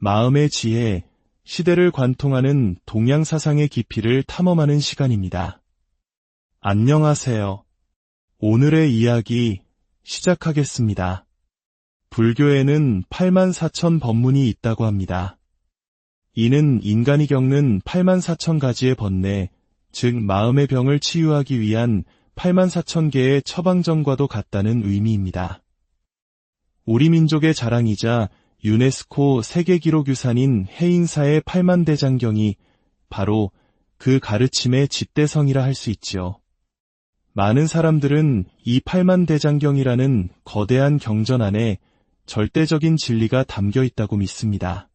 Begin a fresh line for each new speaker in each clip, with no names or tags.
마음의 지혜, 시대를 관통하는 동양 사상의 깊이를 탐험하는 시간입니다. 안녕하세요. 오늘의 이야기 시작하겠습니다. 불교에는 84,000 법문이 있다고 합니다. 이는 인간이 겪는 84,000가지의 번뇌, 즉 마음의 병을 치유하기 위한 84,000개의 처방전과도 같다는 의미입니다. 우리 민족의 자랑이자 유네스코 세계기록유산인 해인사의 8만대장경이 바로 그 가르침의 집대성이라 할 수 있지요. 많은 사람들은 이 8만대장경이라는 거대한 경전 안에 절대적인 진리가 담겨 있다고 믿습니다.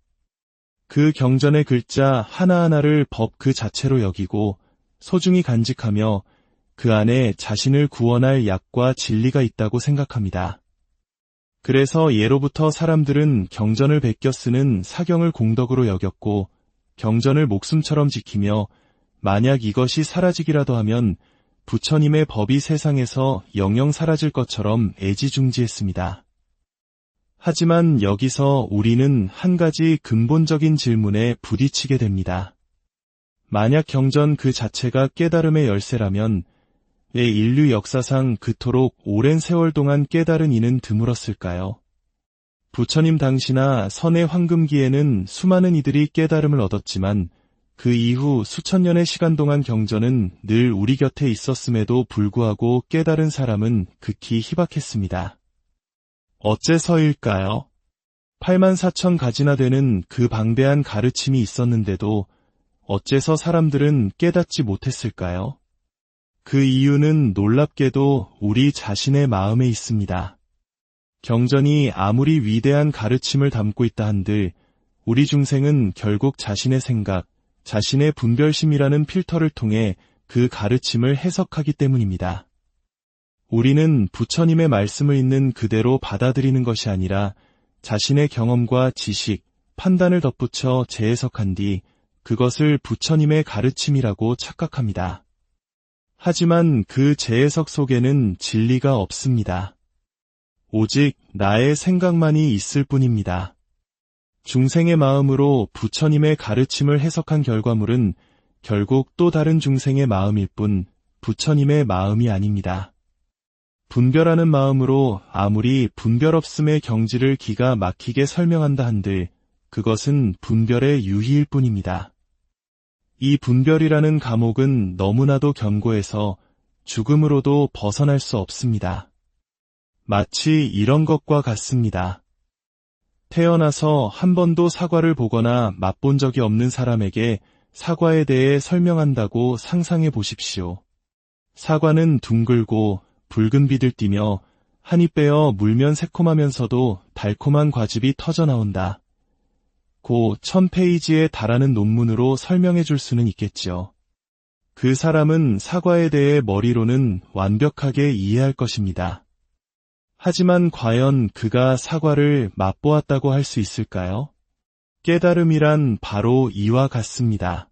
그 경전의 글자 하나하나를 법 그 자체로 여기고 소중히 간직하며 그 안에 자신을 구원할 약과 진리가 있다고 생각합니다. 그래서 예로부터 사람들은 경전을 베껴 쓰는 사경을 공덕으로 여겼고 경전을 목숨처럼 지키며 만약 이것이 사라지기라도 하면 부처님의 법이 세상에서 영영 사라질 것처럼 애지중지했습니다. 하지만 여기서 우리는 한 가지 근본적인 질문에 부딪히게 됩니다. 만약 경전 그 자체가 깨달음의 열쇠라면 왜 인류 역사상 그토록 오랜 세월 동안 깨달은 이는 드물었을까요? 부처님 당시나 선의 황금기에는 수많은 이들이 깨달음을 얻었지만 그 이후 수천 년의 시간 동안 경전은 늘 우리 곁에 있었음에도 불구하고 깨달은 사람은 극히 희박했습니다. 어째서일까요? 84,000가지나 되는 그 방대한 가르침이 있었는데도 어째서 사람들은 깨닫지 못했을까요? 그 이유는 놀랍게도 우리 자신의 마음에 있습니다. 경전이 아무리 위대한 가르침을 담고 있다 한들 우리 중생은 결국 자신의 생각, 자신의 분별심이라는 필터를 통해 그 가르침을 해석하기 때문입니다. 우리는 부처님의 말씀을 있는 그대로 받아들이는 것이 아니라 자신의 경험과 지식, 판단을 덧붙여 재해석한 뒤 그것을 부처님의 가르침이라고 착각합니다. 하지만 그 재해석 속에는 진리가 없습니다. 오직 나의 생각만이 있을 뿐입니다. 중생의 마음으로 부처님의 가르침을 해석한 결과물은 결국 또 다른 중생의 마음일 뿐 부처님의 마음이 아닙니다. 분별하는 마음으로 아무리 분별 없음의 경지를 기가 막히게 설명한다 한들 그것은 분별의 유희일 뿐입니다. 이 분별이라는 감옥은 너무나도 견고해서 죽음으로도 벗어날 수 없습니다. 마치 이런 것과 같습니다. 태어나서 한 번도 사과를 보거나 맛본 적이 없는 사람에게 사과에 대해 설명한다고 상상해 보십시오. 사과는 둥글고 붉은 빛을 띠며 한 입 빼어 물면 새콤하면서도 달콤한 과즙이 터져 나온다. 고 1000페이지에 달하는 논문으로 설명해 줄 수는 있겠지요. 그 사람은 사과에 대해 머리로는 완벽하게 이해할 것입니다. 하지만 과연 그가 사과를 맛보았다고 할 수 있을까요? 깨달음이란 바로 이와 같습니다.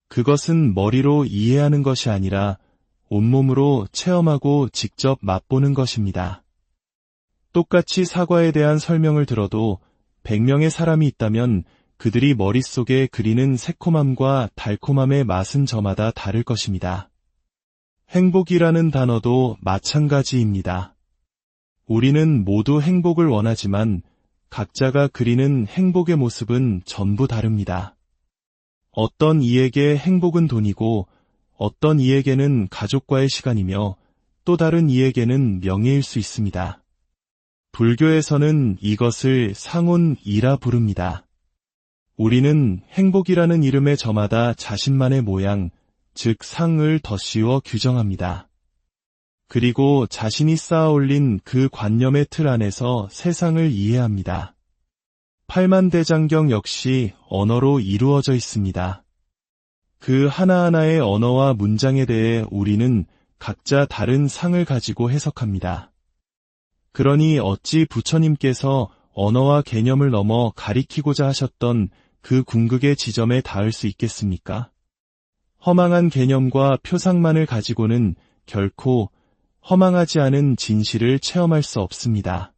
그것은 머리로 이해하는 것이 아니라 온몸으로 체험하고 직접 맛보는 것입니다. 똑같이 사과에 대한 설명을 들어도 100명의 사람이 있다면 그들이 머릿속에 그리는 새콤함과 달콤함의 맛은 저마다 다를 것입니다. 행복이라는 단어도 마찬가지입니다. 우리는 모두 행복을 원하지만 각자가 그리는 행복의 모습은 전부 다릅니다. 어떤 이에게 행복은 돈이고 어떤 이에게는 가족과의 시간이며 또 다른 이에게는 명예일 수 있습니다. 불교에서는 이것을 상온이라 부릅니다. 우리는 행복이라는 이름의 저마다 자신만의 모양, 즉 상을 덧씌워 규정합니다. 그리고 자신이 쌓아올린 그 관념의 틀 안에서 세상을 이해합니다. 8만대장경 역시 언어로 이루어져 있습니다. 그 하나하나의 언어와 문장에 대해 우리는 각자 다른 상을 가지고 해석합니다. 그러니 어찌 부처님께서 언어와 개념을 넘어 가리키고자 하셨던 그 궁극의 지점에 닿을 수 있겠습니까? 허망한 개념과 표상만을 가지고는 결코 허망하지 않은 진실을 체험할 수 없습니다.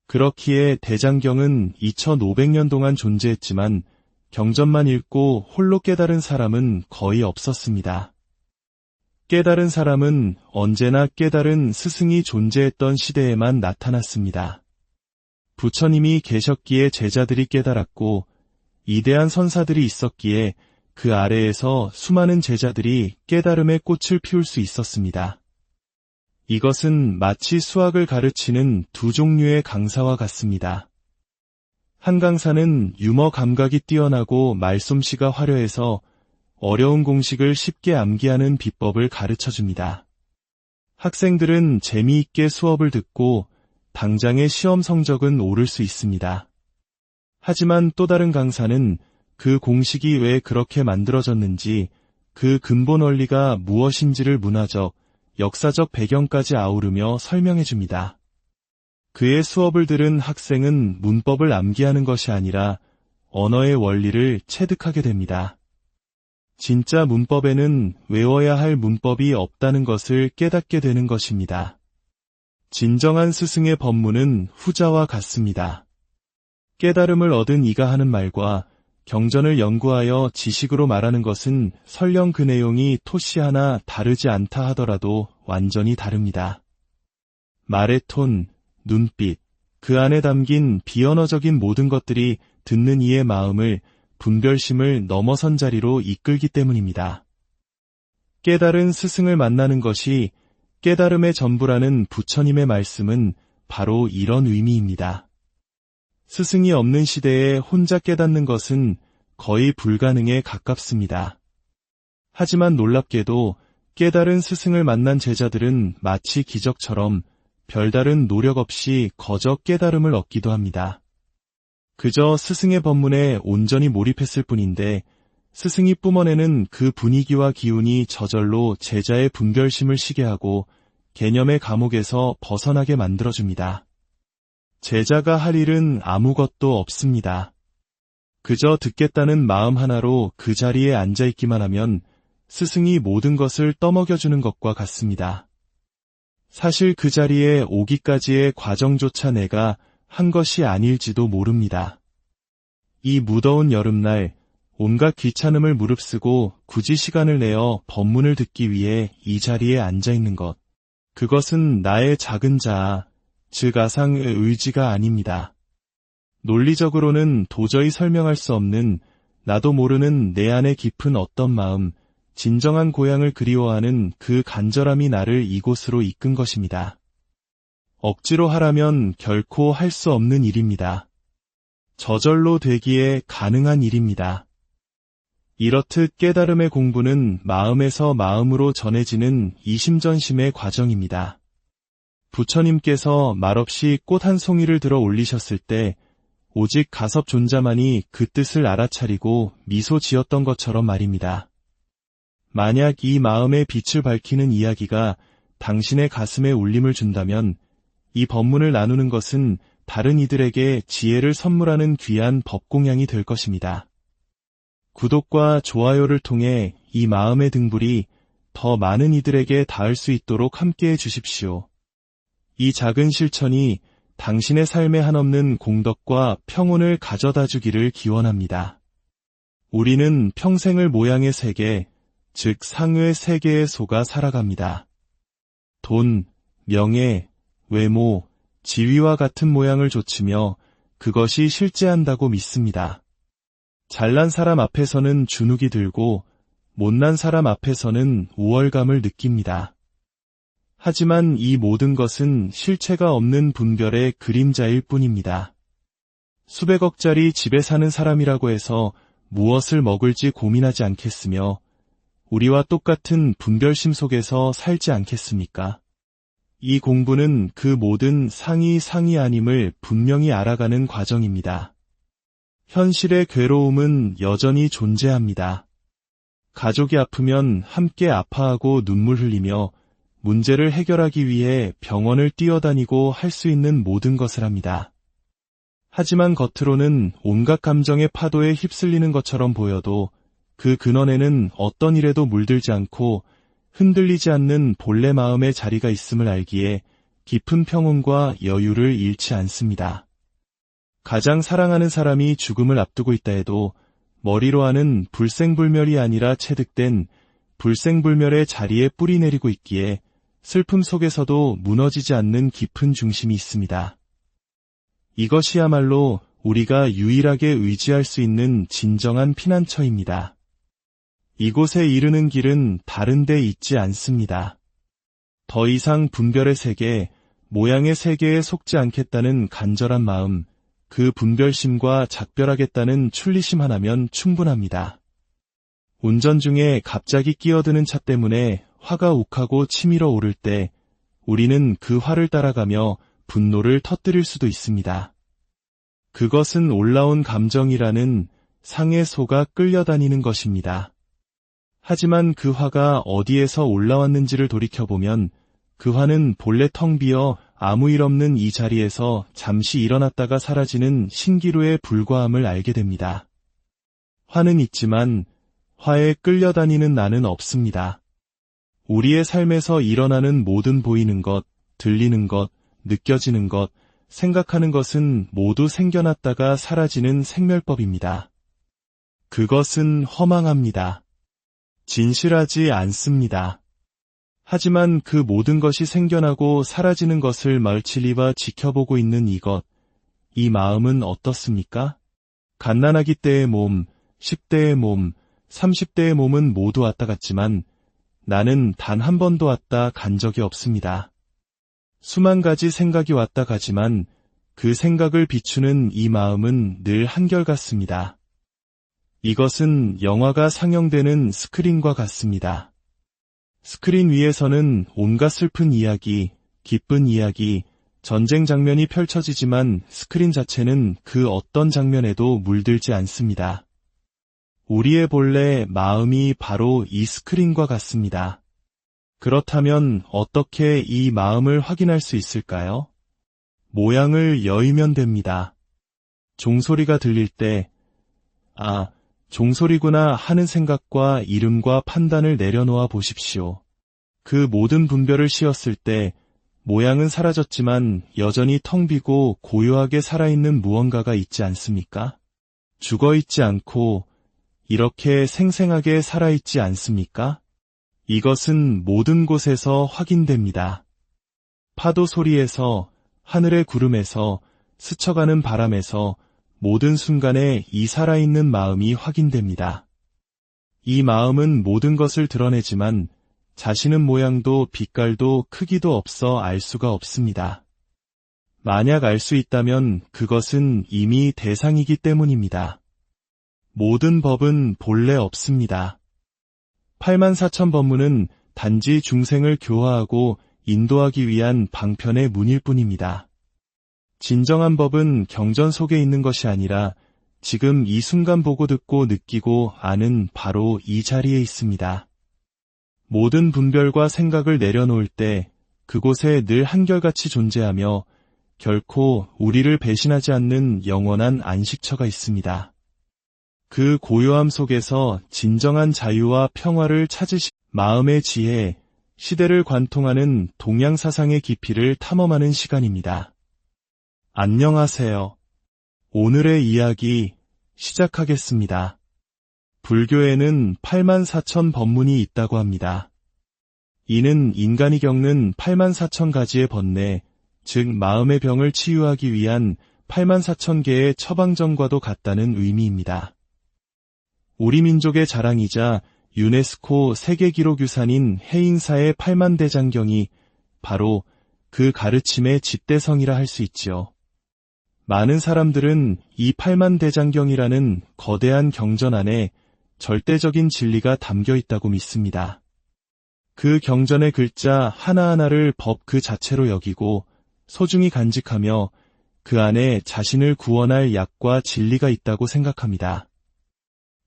그렇기에 대장경은 2500년 동안 존재했지만 경전만 읽고 홀로 깨달은 사람은 거의 없었습니다. 깨달은 사람은 언제나 깨달은 스승이 존재했던 시대에만 나타났습니다. 부처님이 계셨기에 제자들이 깨달았고 이대한 선사들이 있었기에 그 아래에서 수많은 제자들이 깨달음의 꽃을 피울 수 있었습니다. 이것은 마치 수학을 가르치는 두 종류의 강사와 같습니다. 한 강사는 유머 감각이 뛰어나고 말솜씨가 화려해서 어려운 공식을 쉽게 암기하는 비법을 가르쳐줍니다. 학생들은 재미있게 수업을 듣고 당장의 시험 성적은 오를 수 있습니다. 하지만 또 다른 강사는 그 공식이 왜 그렇게 만들어졌는지, 그 근본 원리가 무엇인지를 문화적, 역사적 배경까지 아우르며 설명해줍니다. 그의 수업을 들은 학생은 문법을 암기하는 것이 아니라 언어의 원리를 체득하게 됩니다. 진짜 문법에는 외워야 할 문법이 없다는 것을 깨닫게 되는 것입니다. 진정한 스승의 법문은 후자와 같습니다. 깨달음을 얻은 이가 하는 말과 경전을 연구하여 지식으로 말하는 것은 설령 그 내용이 토시 하나 다르지 않다 하더라도 완전히 다릅니다. 말의 톤, 눈빛, 그 안에 담긴 비언어적인 모든 것들이 듣는 이의 마음을, 분별심을 넘어선 자리로 이끌기 때문입니다. 깨달은 스승을 만나는 것이 깨달음의 전부라는 부처님의 말씀은 바로 이런 의미입니다. 스승이 없는 시대에 혼자 깨닫는 것은 거의 불가능에 가깝습니다. 하지만 놀랍게도 깨달은 스승을 만난 제자들은 마치 기적처럼 별다른 노력 없이 거저 깨달음을 얻기도 합니다. 그저 스승의 법문에 온전히 몰입했을 뿐인데 스승이 뿜어내는 그 분위기와 기운이 저절로 제자의 분별심을 쉬게 하고 개념의 감옥에서 벗어나게 만들어줍니다. 제자가 할 일은 아무것도 없습니다. 그저 듣겠다는 마음 하나로 그 자리에 앉아있기만 하면 스승이 모든 것을 떠먹여주는 것과 같습니다. 사실 그 자리에 오기까지의 과정조차 내가 한 것이 아닐지도 모릅니다. 이 무더운 여름날 온갖 귀찮음을 무릅쓰고 굳이 시간을 내어 법문을 듣기 위해 이 자리에 앉아있는 것, 그것은 나의 작은 자아, 즉 아상의 의지가 아닙니다. 논리적으로는 도저히 설명할 수 없는 나도 모르는 내 안에 깊은 어떤 마음, 진정한 고향을 그리워하는 그 간절함이 나를 이곳으로 이끈 것입니다. 억지로 하라면 결코 할 수 없는 일입니다. 저절로 되기에 가능한 일입니다. 이렇듯 깨달음의 공부는 마음에서 마음으로 전해지는 이심전심의 과정입니다. 부처님께서 말없이 꽃 한 송이를 들어 올리셨을 때 오직 가섭존자만이 그 뜻을 알아차리고 미소 지었던 것처럼 말입니다. 만약 이 마음의 빛을 밝히는 이야기가 당신의 가슴에 울림을 준다면 이 법문을 나누는 것은 다른 이들에게 지혜를 선물하는 귀한 법공양이 될 것입니다. 구독과 좋아요를 통해 이 마음의 등불이 더 많은 이들에게 닿을 수 있도록 함께해 주십시오. 이 작은 실천이 당신의 삶에 한없는 공덕과 평온을 가져다 주기를 기원합니다. 우리는 평생을 모양의 세계, 즉 상의 세계에 속아 살아갑니다. 돈, 명예, 외모, 지위와 같은 모양을 좇으며 그것이 실제한다고 믿습니다. 잘난 사람 앞에서는 주눅이 들고 못난 사람 앞에서는 우월감을 느낍니다. 하지만 이 모든 것은 실체가 없는 분별의 그림자일 뿐입니다. 수백억짜리 집에 사는 사람이라고 해서 무엇을 먹을지 고민하지 않겠으며 우리와 똑같은 분별심 속에서 살지 않겠습니까? 이 공부는 그 모든 상이 아님을 분명히 알아가는 과정입니다. 현실의 괴로움은 여전히 존재합니다. 가족이 아프면 함께 아파하고 눈물 흘리며 문제를 해결하기 위해 병원을 뛰어다니고 할 수 있는 모든 것을 합니다. 하지만 겉으로는 온갖 감정의 파도에 휩쓸리는 것처럼 보여도 그 근원에는 어떤 일에도 물들지 않고 흔들리지 않는 본래 마음의 자리가 있음을 알기에 깊은 평온과 여유를 잃지 않습니다. 가장 사랑하는 사람이 죽음을 앞두고 있다 해도 머리로 하는 불생불멸이 아니라 체득된 불생불멸의 자리에 뿌리 내리고 있기에 슬픔 속에서도 무너지지 않는 깊은 중심이 있습니다. 이것이야말로 우리가 유일하게 의지할 수 있는 진정한 피난처입니다. 이곳에 이르는 길은 다른 데 있지 않습니다. 더 이상 분별의 세계, 모양의 세계에 속지 않겠다는 간절한 마음, 그 분별심과 작별하겠다는 출리심 하나면 충분합니다. 운전 중에 갑자기 끼어드는 차 때문에 화가 욱하고 치밀어 오를 때 우리는 그 화를 따라가며 분노를 터뜨릴 수도 있습니다. 그것은 올라온 감정이라는 상의 소가 끌려다니는 것입니다. 하지만 그 화가 어디에서 올라왔는지를 돌이켜보면 그 화는 본래 텅 비어 아무 일 없는 이 자리에서 잠시 일어났다가 사라지는 신기루에 불과함을 알게 됩니다. 화는 있지만 화에 끌려다니는 나는 없습니다. 우리의 삶에서 일어나는 모든 보이는 것, 들리는 것, 느껴지는 것, 생각하는 것은 모두 생겨났다가 사라지는 생멸법입니다. 그것은 허망합니다. 진실하지 않습니다. 하지만 그 모든 것이 생겨나고 사라지는 것을 멀치리와 지켜보고 있는 이 마음은 어떻습니까? 갓난아기 때의 몸, 10대의 몸, 30대의 몸은 모두 왔다 갔지만 나는 단 한 번도 왔다 간 적이 없습니다. 수만 가지 생각이 왔다 가지만 그 생각을 비추는 이 마음은 늘 한결같습니다. 이것은 영화가 상영되는 스크린과 같습니다. 스크린 위에서는 온갖 슬픈 이야기, 기쁜 이야기, 전쟁 장면이 펼쳐지지만 스크린 자체는 그 어떤 장면에도 물들지 않습니다. 우리의 본래 마음이 바로 이 스크린과 같습니다. 그렇다면 어떻게 이 마음을 확인할 수 있을까요? 모양을 여의면 됩니다. 종소리가 들릴 때, 아, 종소리구나 하는 생각과 이름과 판단을 내려놓아 보십시오. 그 모든 분별을 씌웠을 때 모양은 사라졌지만 여전히 텅 비고 고요하게 살아있는 무언가가 있지 않습니까? 죽어있지 않고 이렇게 생생하게 살아있지 않습니까? 이것은 모든 곳에서 확인됩니다. 파도 소리에서, 하늘의 구름에서, 스쳐가는 바람에서 모든 순간에 이 살아있는 마음이 확인됩니다. 이 마음은 모든 것을 드러내지만 자신은 모양도 빛깔도 크기도 없어 알 수가 없습니다. 만약 알 수 있다면 그것은 이미 대상이기 때문입니다. 모든 법은 본래 없습니다. 84,000 법문은 단지 중생을 교화하고 인도하기 위한 방편의 문일 뿐입니다. 진정한 법은 경전 속에 있는 것이 아니라 지금 이 순간 보고 듣고 느끼고 아는 바로 이 자리에 있습니다. 모든 분별과 생각을 내려놓을 때 그곳에 늘 한결같이 존재하며 결코 우리를 배신하지 않는 영원한 안식처가 있습니다. 그 고요함 속에서 진정한 자유와 평화를 찾으시 마음의 지혜, 시대를 관통하는 동양사상의 깊이를 탐험하는 시간입니다. 안녕하세요. 오늘의 이야기 시작하겠습니다. 불교에는 84,000 법문이 있다고 합니다. 이는 인간이 겪는 84,000가지의 번뇌, 즉 마음의 병을 치유하기 위한 84,000개의 처방전과도 같다는 의미입니다. 우리 민족의 자랑이자 유네스코 세계기록유산인 해인사의 8만대장경이 바로 그 가르침의 집대성이라 할 수 있지요. 많은 사람들은 이 8만대장경이라는 거대한 경전 안에 절대적인 진리가 담겨 있다고 믿습니다. 그 경전의 글자 하나하나를 법 그 자체로 여기고 소중히 간직하며 그 안에 자신을 구원할 약과 진리가 있다고 생각합니다.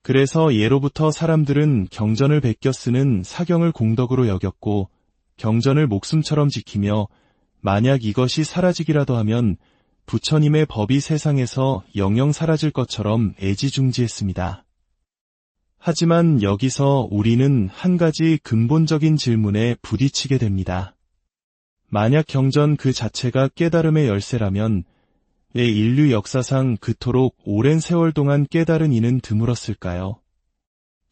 그래서 예로부터 사람들은 경전을 베껴 쓰는 사경을 공덕으로 여겼고 경전을 목숨처럼 지키며 만약 이것이 사라지기라도 하면 부처님의 법이 세상에서 영영 사라질 것처럼 애지중지했습니다. 하지만 여기서 우리는 한 가지 근본적인 질문에 부딪히게 됩니다. 만약 경전 그 자체가 깨달음의 열쇠라면 왜 인류 역사상 그토록 오랜 세월 동안 깨달은 이는 드물었을까요?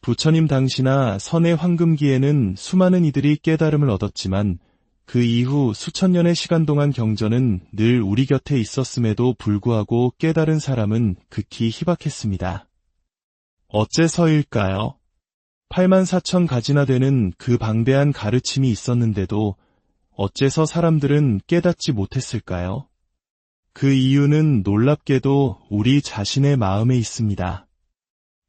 부처님 당시나 선의 황금기에는 수많은 이들이 깨달음을 얻었지만 그 이후 수천 년의 시간 동안 경전은 늘 우리 곁에 있었음에도 불구하고 깨달은 사람은 극히 희박했습니다. 어째서일까요? 84,000가지나 되는 그 방대한 가르침이 있었는데도 어째서 사람들은 깨닫지 못했을까요? 그 이유는 놀랍게도 우리 자신의 마음에 있습니다.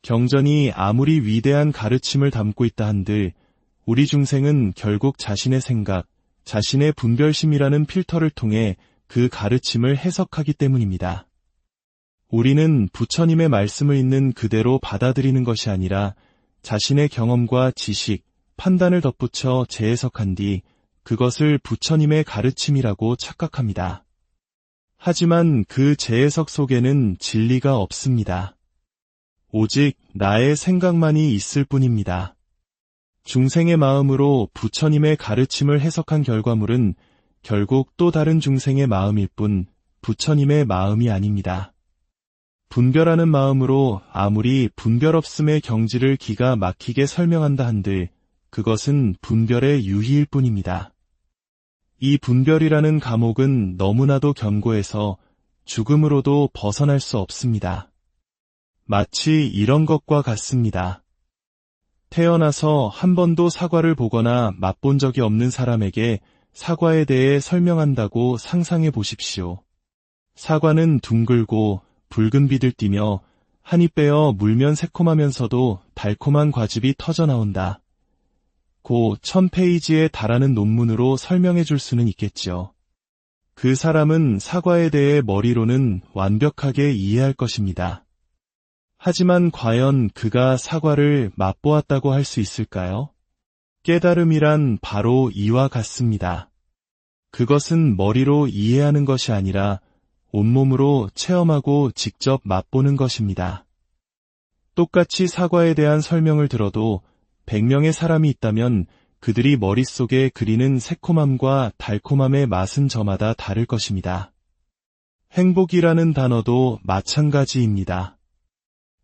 경전이 아무리 위대한 가르침을 담고 있다 한들 우리 중생은 결국 자신의 생각, 자신의 분별심이라는 필터를 통해 그 가르침을 해석하기 때문입니다. 우리는 부처님의 말씀을 있는 그대로 받아들이는 것이 아니라 자신의 경험과 지식, 판단을 덧붙여 재해석한 뒤 그것을 부처님의 가르침이라고 착각합니다. 하지만 그 재해석 속에는 진리가 없습니다. 오직 나의 생각만이 있을 뿐입니다. 중생의 마음으로 부처님의 가르침을 해석한 결과물은 결국 또 다른 중생의 마음일 뿐 부처님의 마음이 아닙니다. 분별하는 마음으로 아무리 분별 없음의 경지를 기가 막히게 설명한다 한들 그것은 분별의 유희일 뿐입니다. 이 분별이라는 감옥은 너무나도 견고해서 죽음으로도 벗어날 수 없습니다. 마치 이런 것과 같습니다. 태어나서 한 번도 사과를 보거나 맛본 적이 없는 사람에게 사과에 대해 설명한다고 상상해 보십시오. 사과는 둥글고 붉은 빛을 띠며 한 입 베어 물면 새콤하면서도 달콤한 과즙이 터져 나온다. 고 1000페이지에 달하는 논문으로 설명해 줄 수는 있겠지요. 그 사람은 사과에 대해 머리로는 완벽하게 이해할 것입니다. 하지만 과연 그가 사과를 맛보았다고 할 수 있을까요? 깨달음이란 바로 이와 같습니다. 그것은 머리로 이해하는 것이 아니라 온몸으로 체험하고 직접 맛보는 것입니다. 똑같이 사과에 대한 설명을 들어도 100명의 사람이 있다면 그들이 머릿속에 그리는 새콤함과 달콤함의 맛은 저마다 다를 것입니다. 행복이라는 단어도 마찬가지입니다.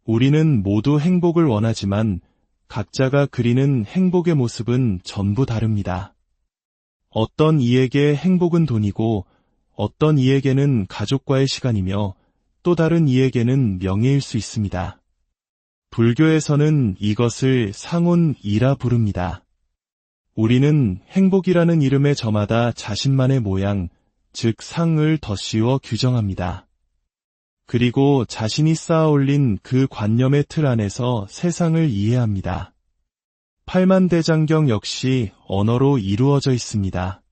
우리는 모두 행복을 원하지만 각자가 그리는 행복의 모습은 전부 다릅니다. 어떤 이에게 행복은 돈이고 어떤 이에게는 가족과의 시간이며 또 다른 이에게는 명예일 수 있습니다. 불교에서는 이것을 상운이라 부릅니다. 우리는 행복이라는 이름에 저마다 자신만의 모양, 즉 상을 덧씌워 규정합니다. 그리고 자신이 쌓아올린 그 관념의 틀 안에서 세상을 이해합니다. 팔만대장경 역시 언어로 이루어져 있습니다.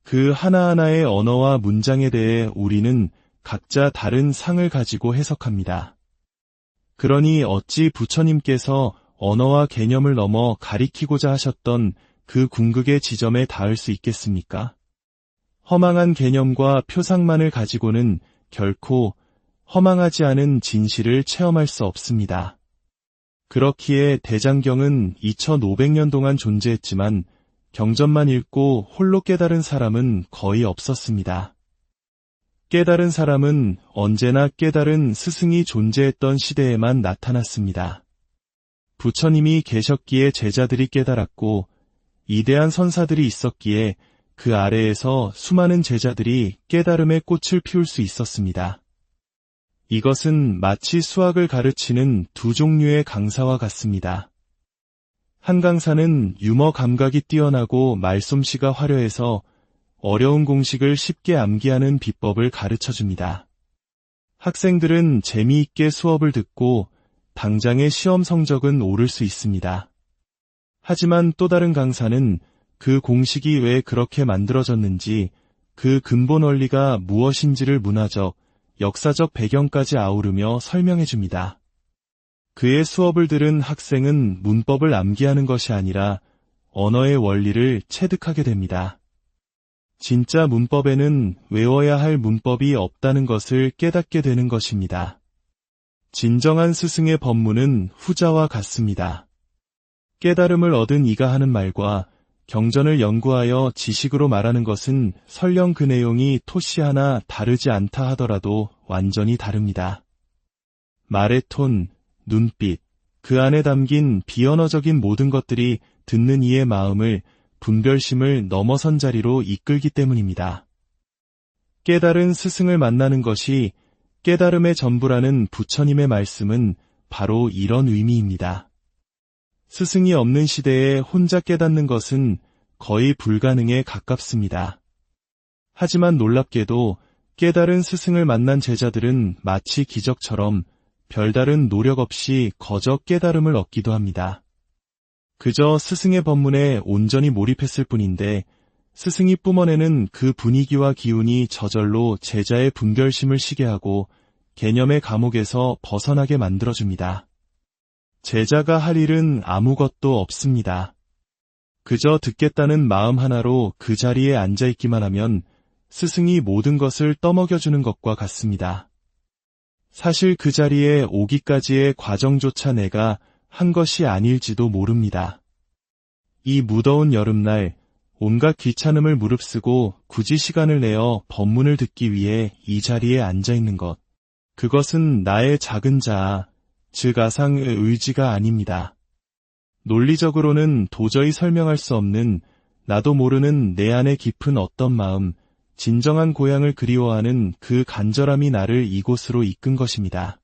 그 하나하나의 언어와 문장에 대해 우리는 각자 다른 상을 가지고 해석합니다. 그러니 어찌 부처님께서 언어와 개념을 넘어 가리키고자 하셨던 그 궁극의 지점에 닿을 수 있겠습니까? 허망한 개념과 표상만을 가지고는 결코 허망하지 않은 진실을 체험할 수 없습니다. 그렇기에 대장경은 2500년 동안 존재했지만 경전만 읽고 홀로 깨달은 사람은 거의 없었습니다. 깨달은 사람은 언제나 깨달은 스승이 존재했던 시대에만 나타났습니다. 부처님이 계셨기에 제자들이 깨달았고 이대한 선사들이 있었기에 그 아래에서 수많은 제자들이 깨달음의 꽃을 피울 수 있었습니다. 이것은 마치 수학을 가르치는 두 종류의 강사와 같습니다. 한 강사는 유머 감각이 뛰어나고 말솜씨가 화려해서 어려운 공식을 쉽게 암기하는 비법을 가르쳐줍니다. 학생들은 재미있게 수업을 듣고 당장의 시험 성적은 오를 수 있습니다. 하지만 또 다른 강사는 그 공식이 왜 그렇게 만들어졌는지, 그 근본 원리가 무엇인지를 문화적, 역사적 배경까지 아우르며 설명해줍니다. 그의 수업을 들은 학생은 문법을 암기하는 것이 아니라 언어의 원리를 체득하게 됩니다. 진짜 문법에는 외워야 할 문법이 없다는 것을 깨닫게 되는 것입니다. 진정한 스승의 법문은 후자와 같습니다. 깨달음을 얻은 이가 하는 말과 경전을 연구하여 지식으로 말하는 것은 설령 그 내용이 토씨 하나 다르지 않다 하더라도 완전히 다릅니다. 말의 톤, 눈빛, 그 안에 담긴 비언어적인 모든 것들이 듣는 이의 마음을, 분별심을 넘어선 자리로 이끌기 때문입니다. 깨달은 스승을 만나는 것이 깨달음의 전부라는 부처님의 말씀은 바로 이런 의미입니다. 스승이 없는 시대에 혼자 깨닫는 것은 거의 불가능에 가깝습니다. 하지만 놀랍게도 깨달은 스승을 만난 제자들은 마치 기적처럼 별다른 노력 없이 거저 깨달음을 얻기도 합니다. 그저 스승의 법문에 온전히 몰입했을 뿐인데 스승이 뿜어내는 그 분위기와 기운이 저절로 제자의 분별심을 쉬게 하고 개념의 감옥에서 벗어나게 만들어줍니다. 제자가 할 일은 아무것도 없습니다. 그저 듣겠다는 마음 하나로 그 자리에 앉아있기만 하면 스승이 모든 것을 떠먹여주는 것과 같습니다. 사실 그 자리에 오기까지의 과정조차 내가 한 것이 아닐지도 모릅니다. 이 무더운 여름날 온갖 귀찮음을 무릅쓰고 굳이 시간을 내어 법문을 듣기 위해 이 자리에 앉아있는 것. 그것은 나의 작은 자아, 즉 아상의 의지가 아닙니다. 논리적으로는 도저히 설명할 수 없는 나도 모르는 내 안에 깊은 어떤 마음, 진정한 고향을 그리워하는 그 간절함이 나를 이곳으로 이끈 것입니다.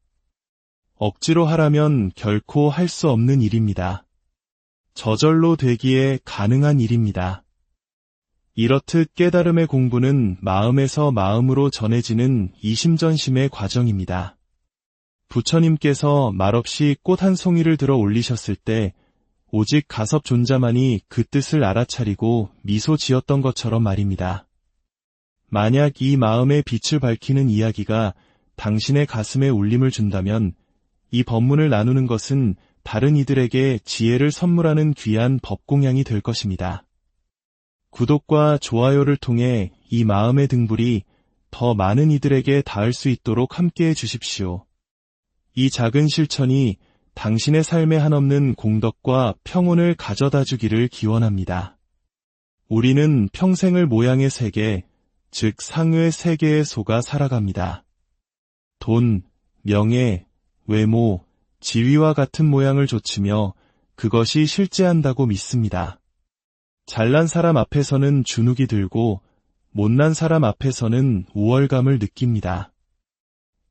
억지로 하라면 결코 할 수 없는 일입니다. 저절로 되기에 가능한 일입니다. 이렇듯 깨달음의 공부는 마음에서 마음으로 전해지는 이심전심의 과정입니다. 부처님께서 말없이 꽃 한 송이를 들어 올리셨을 때 오직 가섭존자만이 그 뜻을 알아차리고 미소 지었던 것처럼 말입니다. 만약 이 마음의 빛을 밝히는 이야기가 당신의 가슴에 울림을 준다면 이 법문을 나누는 것은 다른 이들에게 지혜를 선물하는 귀한 법공양이 될 것입니다. 구독과 좋아요를 통해 이 마음의 등불이 더 많은 이들에게 닿을 수 있도록 함께해 주십시오. 이 작은 실천이 당신의 삶에 한없는 공덕과 평온을 가져다 주기를 기원합니다. 우리는 평생을 모양의 세계, 즉 상의 세계에 속아 살아갑니다. 돈, 명예, 외모, 지위와 같은 모양을 좇으며 그것이 실제한다고 믿습니다. 잘난 사람 앞에서는 주눅이 들고 못난 사람 앞에서는 우월감을 느낍니다.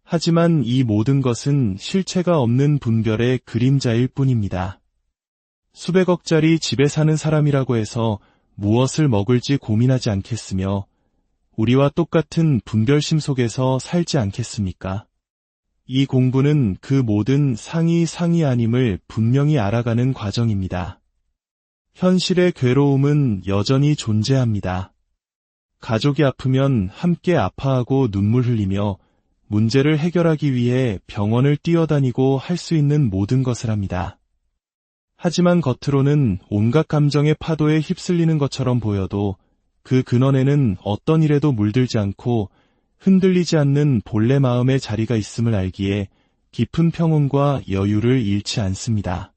하지만 이 모든 것은 실체가 없는 분별의 그림자일 뿐입니다. 수백억짜리 집에 사는 사람이라고 해서 무엇을 먹을지 고민하지 않겠으며 우리와 똑같은 분별심 속에서 살지 않겠습니까? 이 공부는 그 모든 상이 아님을 분명히 알아가는 과정입니다. 현실의 괴로움은 여전히 존재합니다. 가족이 아프면 함께 아파하고 눈물 흘리며 문제를 해결하기 위해 병원을 뛰어다니고 할 수 있는 모든 것을 합니다. 하지만 겉으로는 온갖 감정의 파도에 휩쓸리는 것처럼 보여도 그 근원에는 어떤 일에도 물들지 않고 흔들리지 않는 본래 마음의 자리가 있음을 알기에 깊은 평온과 여유를 잃지 않습니다.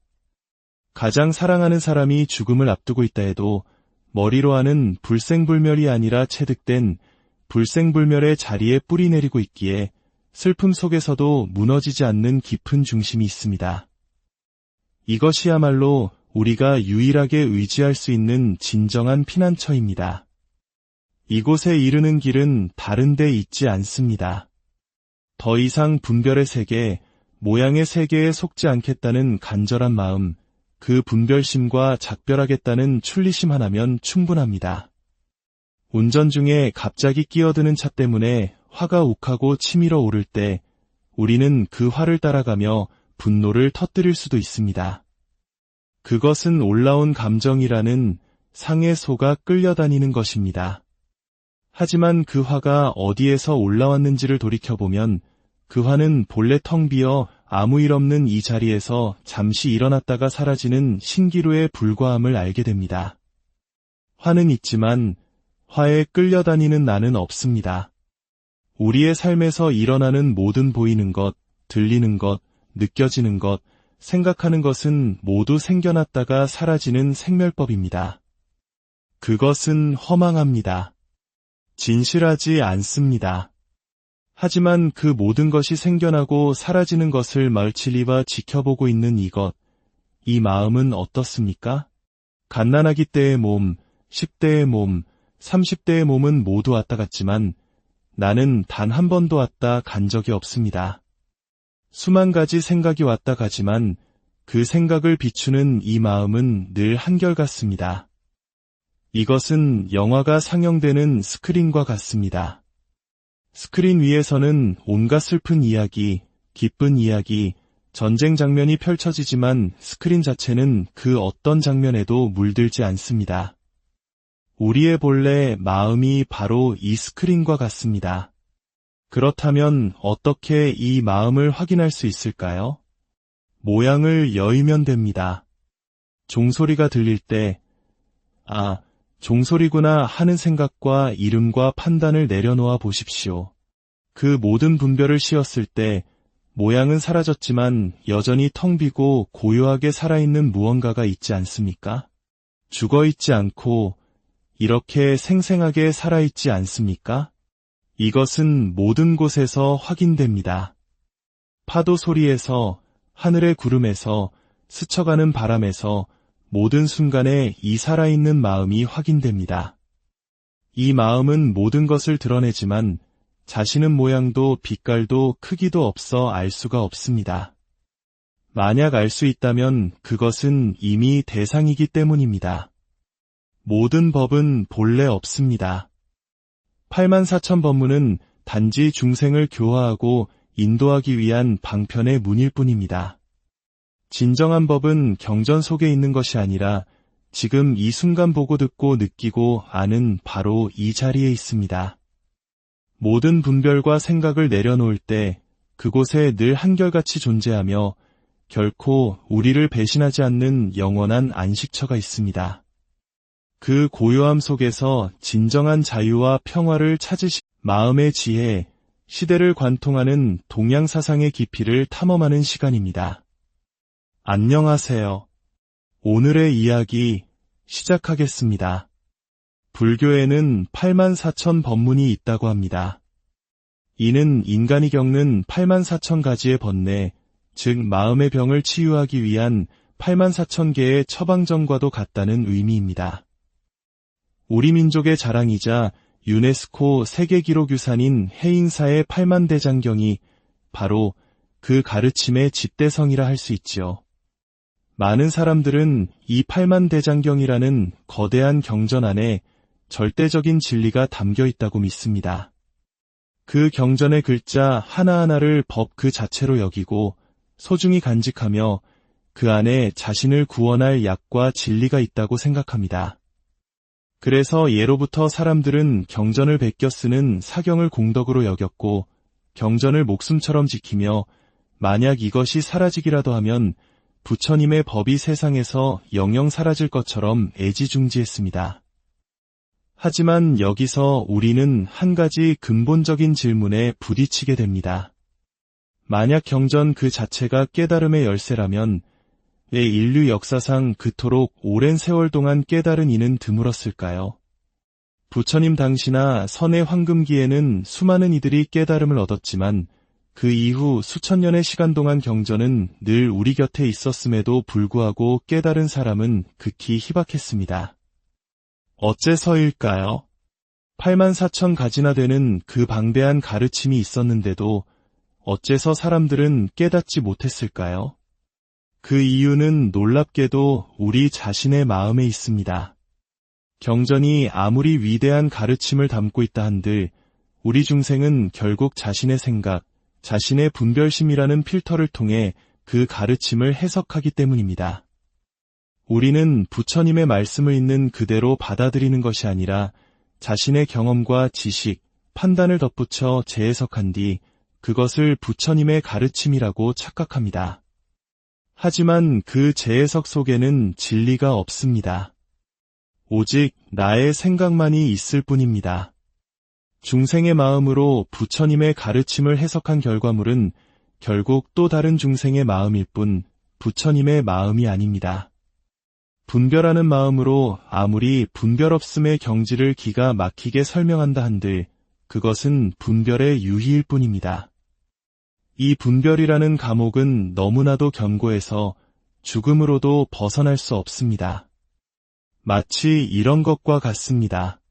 가장 사랑하는 사람이 죽음을 앞두고 있다 해도 머리로 하는 불생불멸이 아니라 체득된 불생불멸의 자리에 뿌리 내리고 있기에 슬픔 속에서도 무너지지 않는 깊은 중심이 있습니다. 이것이야말로 우리가 유일하게 의지할 수 있는 진정한 피난처입니다. 이곳에 이르는 길은 다른 데 있지 않습니다. 더 이상 분별의 세계, 모양의 세계에 속지 않겠다는 간절한 마음, 그 분별심과 작별하겠다는 출리심 하나면 충분합니다. 운전 중에 갑자기 끼어드는 차 때문에 화가 욱하고 치밀어 오를 때 우리는 그 화를 따라가며 분노를 터뜨릴 수도 있습니다. 그것은 올라온 감정이라는 상의 소가 끌려다니는 것입니다. 하지만 그 화가 어디에서 올라왔는지를 돌이켜보면 그 화는 본래 텅 비어 아무 일 없는 이 자리에서 잠시 일어났다가 사라지는 신기루에 불과함을 알게 됩니다. 화는 있지만 화에 끌려다니는 나는 없습니다. 우리의 삶에서 일어나는 모든 보이는 것, 들리는 것, 느껴지는 것, 생각하는 것은 모두 생겨났다가 사라지는 생멸법입니다. 그것은 허망합니다. 진실하지 않습니다. 하지만 그 모든 것이 생겨나고 사라지는 것을 멀치리와 지켜보고 있는 이 마음은 어떻습니까? 갓난아기 때의 몸, 10대의 몸, 30대의 몸은 모두 왔다 갔지만 나는 단 한 번도 왔다 간 적이 없습니다. 수만 가지 생각이 왔다 가지만 그 생각을 비추는 이 마음은 늘 한결같습니다. 이것은 영화가 상영되는 스크린과 같습니다. 스크린 위에서는 온갖 슬픈 이야기, 기쁜 이야기, 전쟁 장면이 펼쳐지지만 스크린 자체는 그 어떤 장면에도 물들지 않습니다. 우리의 본래 마음이 바로 이 스크린과 같습니다. 그렇다면 어떻게 이 마음을 확인할 수 있을까요? 모양을 여의면 됩니다. 종소리가 들릴 때, 아, 종소리구나 하는 생각과 이름과 판단을 내려놓아 보십시오. 그 모든 분별을 씌웠을 때 모양은 사라졌지만 여전히 텅 비고 고요하게 살아있는 무언가가 있지 않습니까? 죽어있지 않고 이렇게 생생하게 살아있지 않습니까? 이것은 모든 곳에서 확인됩니다. 파도 소리에서, 하늘의 구름에서, 스쳐가는 바람에서 모든 순간에 이 살아있는 마음이 확인됩니다. 이 마음은 모든 것을 드러내지만 자신은 모양도 빛깔도 크기도 없어 알 수가 없습니다. 만약 알 수 있다면 그것은 이미 대상이기 때문입니다. 모든 법은 본래 없습니다. 84,000 법문은 단지 중생을 교화하고 인도하기 위한 방편의 문일 뿐입니다. 진정한 법은 경전 속에 있는 것이 아니라 지금 이 순간 보고 듣고 느끼고 아는 바로 이 자리에 있습니다. 모든 분별과 생각을 내려놓을 때 그곳에 늘 한결같이 존재하며 결코 우리를 배신하지 않는 영원한 안식처가 있습니다. 그 고요함 속에서 진정한 자유와 평화를 찾으시 마음의 지혜, 시대를 관통하는 동양사상의 깊이를 탐험하는 시간입니다. 안녕하세요. 오늘의 이야기 시작하겠습니다. 불교에는 84,000 법문이 있다고 합니다. 이는 인간이 겪는 84,000가지의 번뇌, 즉 마음의 병을 치유하기 위한 84,000개의 처방전과도 같다는 의미입니다. 우리 민족의 자랑이자 유네스코 세계기록유산인 해인사의 8만대장경이 바로 그 가르침의 집대성이라 할 수 있지요. 많은 사람들은 이 8만대장경이라는 거대한 경전 안에 절대적인 진리가 담겨 있다고 믿습니다. 그 경전의 글자 하나하나를 법 그 자체로 여기고 소중히 간직하며 그 안에 자신을 구원할 약과 진리가 있다고 생각합니다. 그래서 예로부터 사람들은 경전을 베껴 쓰는 사경을 공덕으로 여겼고 경전을 목숨처럼 지키며 만약 이것이 사라지기라도 하면 부처님의 법이 세상에서 영영 사라질 것처럼 애지중지했습니다. 하지만 여기서 우리는 한 가지 근본적인 질문에 부딪히게 됩니다. 만약 경전 그 자체가 깨달음의 열쇠라면 왜 인류 역사상 그토록 오랜 세월 동안 깨달은 이는 드물었을까요? 부처님 당시나 선의 황금기에는 수많은 이들이 깨달음을 얻었지만 그 이후 수천 년의 시간 동안 경전은 늘 우리 곁에 있었음에도 불구하고 깨달은 사람은 극히 희박했습니다. 어째서일까요? 84,000가지나 되는 그 방대한 가르침이 있었는데도 어째서 사람들은 깨닫지 못했을까요? 그 이유는 놀랍게도 우리 자신의 마음에 있습니다. 경전이 아무리 위대한 가르침을 담고 있다 한들 우리 중생은 결국 자신의 생각, 자신의 분별심이라는 필터를 통해 그 가르침을 해석하기 때문입니다. 우리는 부처님의 말씀을 있는 그대로 받아들이는 것이 아니라 자신의 경험과 지식, 판단을 덧붙여 재해석한 뒤 그것을 부처님의 가르침이라고 착각합니다. 하지만 그 재해석 속에는 진리가 없습니다. 오직 나의 생각만이 있을 뿐입니다. 중생의 마음으로 부처님의 가르침을 해석한 결과물은 결국 또 다른 중생의 마음일 뿐 부처님의 마음이 아닙니다. 분별하는 마음으로 아무리 분별 없음의 경지를 기가 막히게 설명한다 한들 그것은 분별의 유희일 뿐입니다. 이 분별이라는 감옥은 너무나도 견고해서 죽음으로도 벗어날 수 없습니다. 마치 이런 것과 같습니다.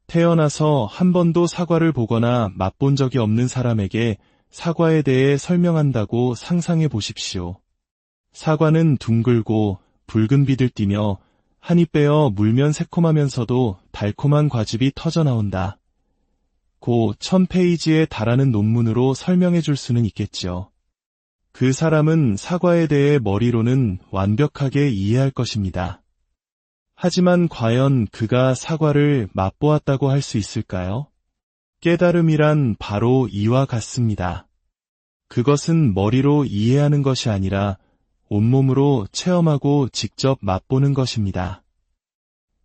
태어나서 한 번도 사과를 보거나 맛본 적이 없는 사람에게 사과에 대해 설명한다고 상상해 보십시오. 사과는 둥글고 붉은 빛을 띠며 한입 빼어 물면 새콤하면서도 달콤한 과즙이 터져 나온다. 고 1000페이지에 달하는 논문으로 설명해 줄 수는 있겠지요. 그 사람은 사과에 대해 머리로는 완벽하게 이해할 것입니다. 하지만 과연 그가 사과를 맛보았다고 할 수 있을까요? 깨달음이란 바로 이와 같습니다. 그것은 머리로 이해하는 것이 아니라 온몸으로 체험하고 직접 맛보는 것입니다.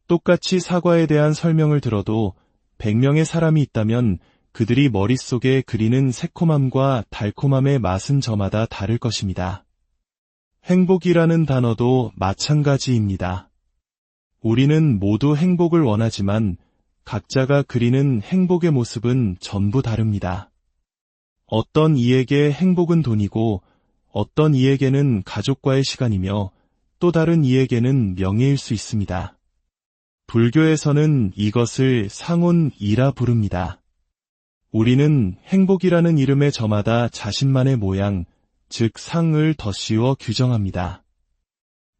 똑같이 사과에 대한 설명을 들어도 100명의 사람이 있다면 그들이 머릿속에 그리는 새콤함과 달콤함의 맛은 저마다 다를 것입니다. 행복이라는 단어도 마찬가지입니다. 우리는 모두 행복을 원하지만 각자가 그리는 행복의 모습은 전부 다릅니다. 어떤 이에게 행복은 돈이고 어떤 이에게는 가족과의 시간이며 또 다른 이에게는 명예일 수 있습니다. 불교에서는 이것을 상온이라 부릅니다. 우리는 행복이라는 이름의 저마다 자신만의 모양, 즉 상을 덧씌워 규정합니다.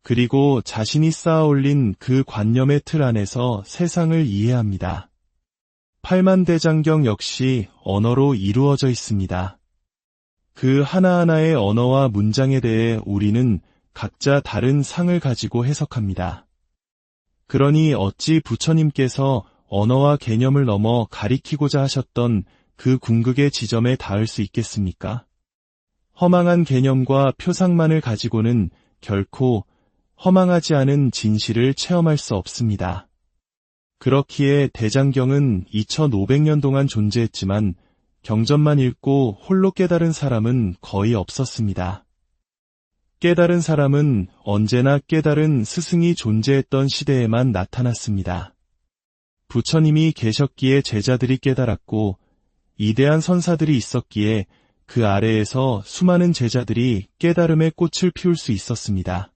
그리고 자신이 쌓아올린 그 관념의 틀 안에서 세상을 이해합니다. 팔만대장경 역시 언어로 이루어져 있습니다. 그 하나하나의 언어와 문장에 대해 우리는 각자 다른 상을 가지고 해석합니다. 그러니 어찌 부처님께서 언어와 개념을 넘어 가리키고자 하셨던 그 궁극의 지점에 닿을 수 있겠습니까? 허망한 개념과 표상만을 가지고는 결코 허망하지 않은 진실을 체험할 수 없습니다. 그렇기에 대장경은 2500년 동안 존재했지만 경전만 읽고 홀로 깨달은 사람은 거의 없었습니다. 깨달은 사람은 언제나 깨달은 스승이 존재했던 시대에만 나타났습니다. 부처님이 계셨기에 제자들이 깨달았고 이대한 선사들이 있었기에 그 아래에서 수많은 제자들이 깨달음의 꽃을 피울 수 있었습니다.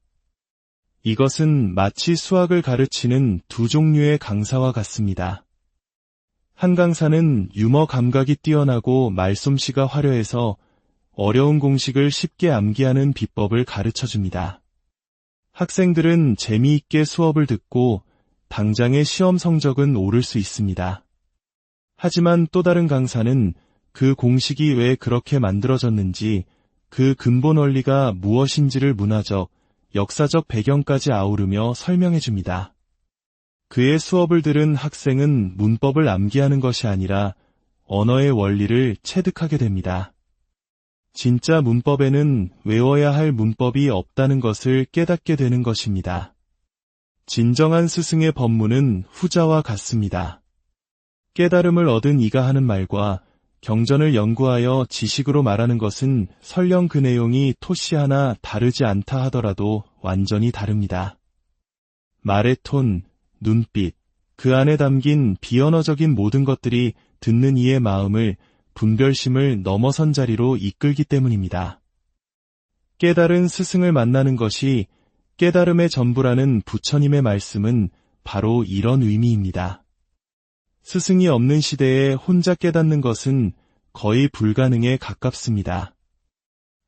이것은 마치 수학을 가르치는 두 종류의 강사와 같습니다. 한 강사는 유머 감각이 뛰어나고 말솜씨가 화려해서 어려운 공식을 쉽게 암기하는 비법을 가르쳐줍니다. 학생들은 재미있게 수업을 듣고 당장의 시험 성적은 오를 수 있습니다. 하지만 또 다른 강사는 그 공식이 왜 그렇게 만들어졌는지, 그 근본 원리가 무엇인지를 문화적, 역사적 배경까지 아우르며 설명해줍니다. 그의 수업을 들은 학생은 문법을 암기하는 것이 아니라 언어의 원리를 체득하게 됩니다. 진짜 문법에는 외워야 할 문법이 없다는 것을 깨닫게 되는 것입니다. 진정한 스승의 법문은 후자와 같습니다. 깨달음을 얻은 이가 하는 말과 경전을 연구하여 지식으로 말하는 것은 설령 그 내용이 토시 하나 다르지 않다 하더라도 완전히 다릅니다. 말의 톤, 눈빛, 그 안에 담긴 비언어적인 모든 것들이 듣는 이의 마음을, 분별심을 넘어선 자리로 이끌기 때문입니다. 깨달은 스승을 만나는 것이 깨달음의 전부라는 부처님의 말씀은 바로 이런 의미입니다. 스승이 없는 시대에 혼자 깨닫는 것은 거의 불가능에 가깝습니다.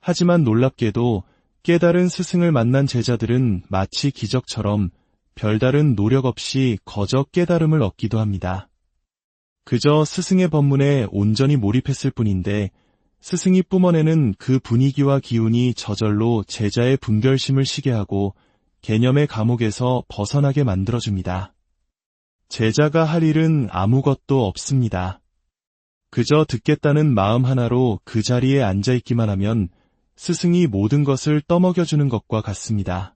하지만 놀랍게도 깨달은 스승을 만난 제자들은 마치 기적처럼 별다른 노력 없이 거저 깨달음을 얻기도 합니다. 그저 스승의 법문에 온전히 몰입했을 뿐인데 스승이 뿜어내는 그 분위기와 기운이 저절로 제자의 분별심을 쉬게 하고 개념의 감옥에서 벗어나게 만들어줍니다. 제자가 할 일은 아무것도 없습니다. 그저 듣겠다는 마음 하나로 그 자리에 앉아있기만 하면 스승이 모든 것을 떠먹여주는 것과 같습니다.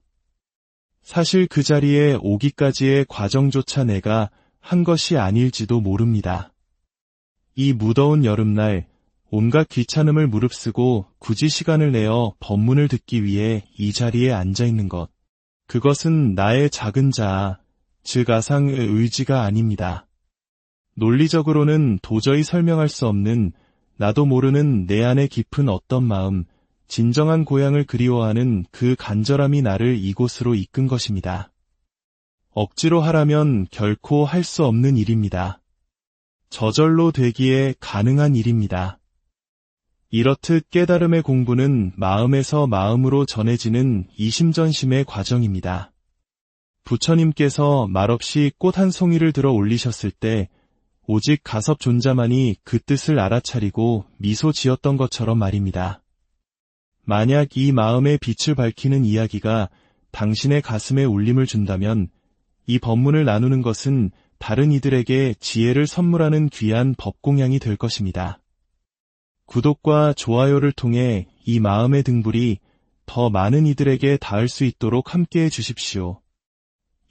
사실 그 자리에 오기까지의 과정조차 내가 한 것이 아닐지도 모릅니다. 이 무더운 여름날 온갖 귀찮음을 무릅쓰고 굳이 시간을 내어 법문을 듣기 위해 이 자리에 앉아있는 것. 그것은 나의 작은 자아, 즉 아상의 의지가 아닙니다. 논리적으로는 도저히 설명할 수 없는 나도 모르는 내 안에 깊은 어떤 마음, 진정한 고향을 그리워하는 그 간절함이 나를 이곳으로 이끈 것입니다. 억지로 하라면 결코 할 수 없는 일입니다. 저절로 되기에 가능한 일입니다. 이렇듯 깨달음의 공부는 마음에서 마음으로 전해지는 이심전심의 과정입니다. 부처님께서 말없이 꽃 한 송이를 들어 올리셨을 때 오직 가섭존자만이 그 뜻을 알아차리고 미소 지었던 것처럼 말입니다. 만약 이 마음의 빛을 밝히는 이야기가 당신의 가슴에 울림을 준다면 이 법문을 나누는 것은 다른 이들에게 지혜를 선물하는 귀한 법공양이 될 것입니다. 구독과 좋아요를 통해 이 마음의 등불이 더 많은 이들에게 닿을 수 있도록 함께해 주십시오.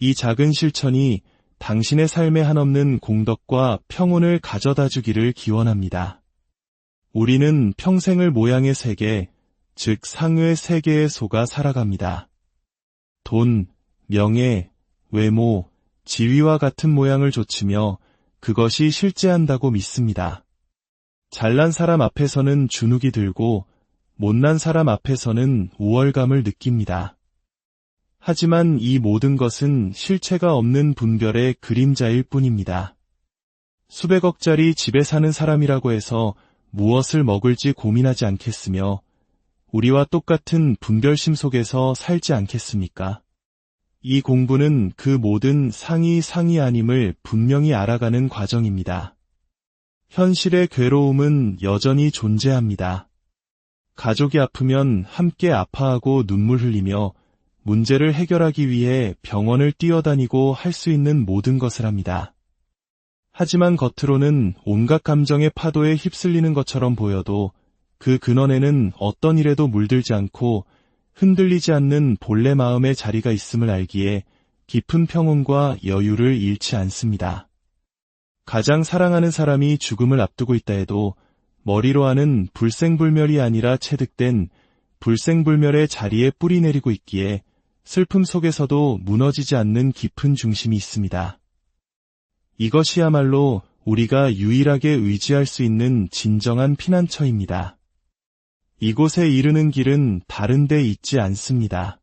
이 작은 실천이 당신의 삶에 한없는 공덕과 평온을 가져다 주기를 기원합니다. 우리는 평생을 모양의 세계, 즉 상의 세계에 속아 살아갑니다. 돈, 명예, 외모, 지위와 같은 모양을 좇으며 그것이 실제한다고 믿습니다. 잘난 사람 앞에서는 주눅이 들고 못난 사람 앞에서는 우월감을 느낍니다. 하지만 이 모든 것은 실체가 없는 분별의 그림자일 뿐입니다. 수백억짜리 집에 사는 사람이라고 해서 무엇을 먹을지 고민하지 않겠으며 우리와 똑같은 분별심 속에서 살지 않겠습니까? 이 공부는 그 모든 상이 아님을 분명히 알아가는 과정입니다. 현실의 괴로움은 여전히 존재합니다. 가족이 아프면 함께 아파하고 눈물 흘리며 문제를 해결하기 위해 병원을 뛰어다니고 할 수 있는 모든 것을 합니다. 하지만 겉으로는 온갖 감정의 파도에 휩쓸리는 것처럼 보여도 그 근원에는 어떤 일에도 물들지 않고 흔들리지 않는 본래 마음의 자리가 있음을 알기에 깊은 평온과 여유를 잃지 않습니다. 가장 사랑하는 사람이 죽음을 앞두고 있다 해도 머리로 하는 불생불멸이 아니라 체득된 불생불멸의 자리에 뿌리 내리고 있기에 슬픔 속에서도 무너지지 않는 깊은 중심이 있습니다. 이것이야말로 우리가 유일하게 의지할 수 있는 진정한 피난처입니다. 이곳에 이르는 길은 다른 데 있지 않습니다.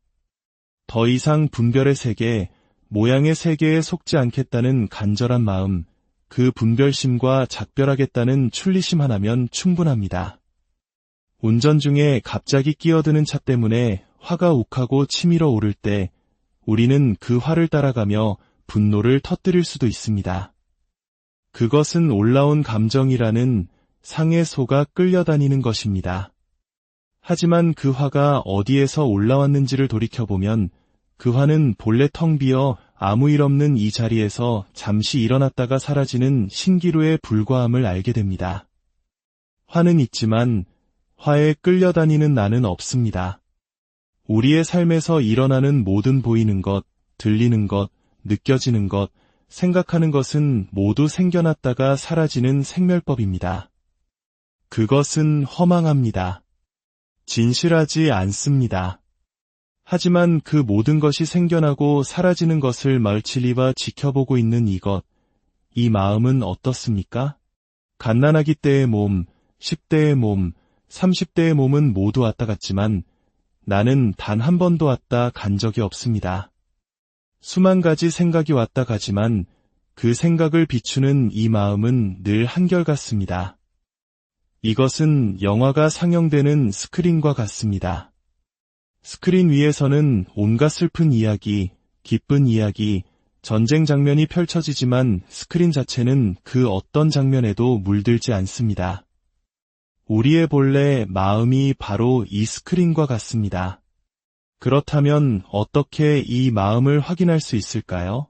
더 이상 분별의 세계, 모양의 세계에 속지 않겠다는 간절한 마음, 그 분별심과 작별하겠다는 출리심 하나면 충분합니다. 운전 중에 갑자기 끼어드는 차 때문에 화가 욱하고 치밀어 오를 때 우리는 그 화를 따라가며 분노를 터뜨릴 수도 있습니다. 그것은 올라온 감정이라는 상에 속아 끌려다니는 것입니다. 하지만 그 화가 어디에서 올라왔는지를 돌이켜보면 그 화는 본래 텅 비어 아무 일 없는 이 자리에서 잠시 일어났다가 사라지는 신기루에 불과함을 알게 됩니다. 화는 있지만 화에 끌려다니는 나는 없습니다. 우리의 삶에서 일어나는 모든 보이는 것, 들리는 것, 느껴지는 것, 생각하는 것은 모두 생겨났다가 사라지는 생멸법입니다. 그것은 허망합니다. 진실하지 않습니다. 하지만 그 모든 것이 생겨나고 사라지는 것을 멀치리와 지켜보고 있는 이것, 이 마음은 어떻습니까? 갓난아기 때의 몸, 10대의 몸, 30대의 몸은 모두 왔다 갔지만 나는 단 한 번도 왔다 간 적이 없습니다. 수만 가지 생각이 왔다 가지만 그 생각을 비추는 이 마음은 늘 한결같습니다. 이것은 영화가 상영되는 스크린과 같습니다. 스크린 위에서는 온갖 슬픈 이야기, 기쁜 이야기, 전쟁 장면이 펼쳐지지만 스크린 자체는 그 어떤 장면에도 물들지 않습니다. 우리의 본래 마음이 바로 이 스크린과 같습니다. 그렇다면 어떻게 이 마음을 확인할 수 있을까요?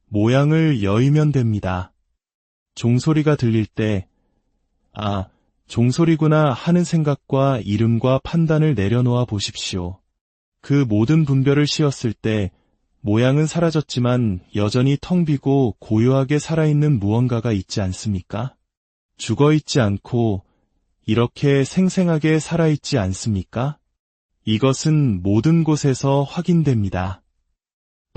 모양을 여의면 됩니다. 종소리가 들릴 때, 아, 종소리구나 하는 생각과 이름과 판단을 내려놓아 보십시오. 그 모든 분별을 씌웠을 때 모양은 사라졌지만 여전히 텅 비고 고요하게 살아있는 무언가가 있지 않습니까? 죽어있지 않고 이렇게 생생하게 살아있지 않습니까? 이것은 모든 곳에서 확인됩니다.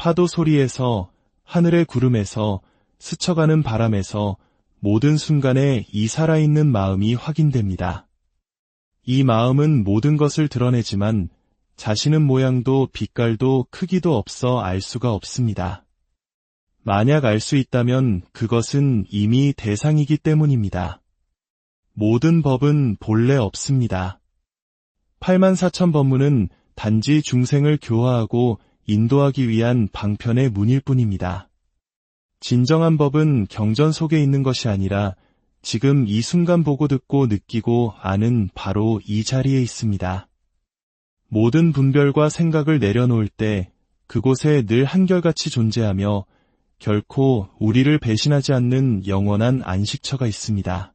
파도 소리에서, 하늘의 구름에서, 스쳐가는 바람에서 모든 순간에 이 살아있는 마음이 확인됩니다. 이 마음은 모든 것을 드러내지만 자신은 모양도 빛깔도 크기도 없어 알 수가 없습니다. 만약 알 수 있다면 그것은 이미 대상이기 때문입니다. 모든 법은 본래 없습니다. 84,000법문은 단지 중생을 교화하고 인도하기 위한 방편의 문일 뿐입니다. 진정한 법은 경전 속에 있는 것이 아니라 지금 이 순간 보고 듣고 느끼고 아는 바로 이 자리에 있습니다. 모든 분별과 생각을 내려놓을 때 그곳에 늘 한결같이 존재하며 결코 우리를 배신하지 않는 영원한 안식처가 있습니다.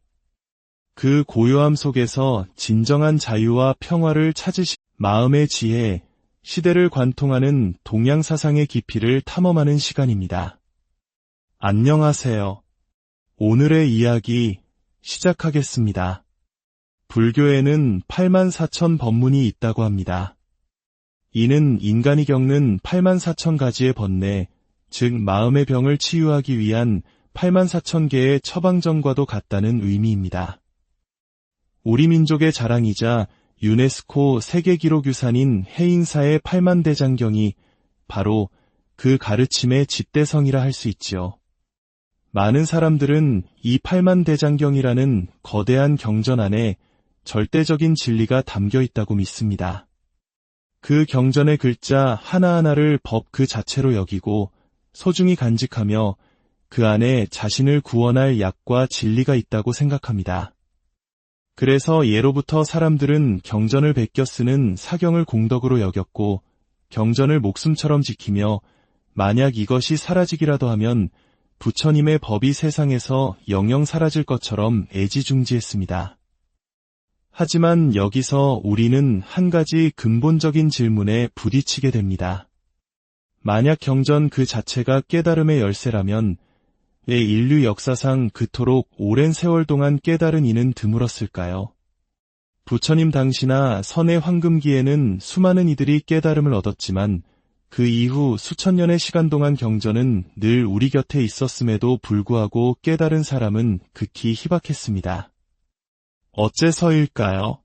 그 고요함 속에서 진정한 자유와 평화를 찾으시 마음의 지혜, 시대를 관통하는 동양사상의 깊이를 탐험하는 시간입니다. 안녕하세요. 오늘의 이야기 시작하겠습니다. 불교에는 84,000법문이 있다고 합니다. 이는 인간이 겪는 84,000가지의 번뇌, 즉 마음의 병을 치유하기 위한 84,000개의 처방전과도 같다는 의미입니다. 우리 민족의 자랑이자 유네스코 세계기록유산인 해인사의 8만대장경이 바로 그 가르침의 집대성이라 할 수 있지요. 많은 사람들은 이 8만대장경이라는 거대한 경전 안에 절대적인 진리가 담겨 있다고 믿습니다. 그 경전의 글자 하나하나를 법 그 자체로 여기고 소중히 간직하며 그 안에 자신을 구원할 약과 진리가 있다고 생각합니다. 그래서 예로부터 사람들은 경전을 베껴 쓰는 사경을 공덕으로 여겼고 경전을 목숨처럼 지키며 만약 이것이 사라지기라도 하면 부처님의 법이 세상에서 영영 사라질 것처럼 애지중지했습니다. 하지만 여기서 우리는 한 가지 근본적인 질문에 부딪히게 됩니다. 만약 경전 그 자체가 깨달음의 열쇠라면 왜 인류 역사상 그토록 오랜 세월 동안 깨달은 이는 드물었을까요? 부처님 당시나 선의 황금기에는 수많은 이들이 깨달음을 얻었지만 그 이후 수천 년의 시간 동안 경전은 늘 우리 곁에 있었음에도 불구하고 깨달은 사람은 극히 희박했습니다. 어째서일까요?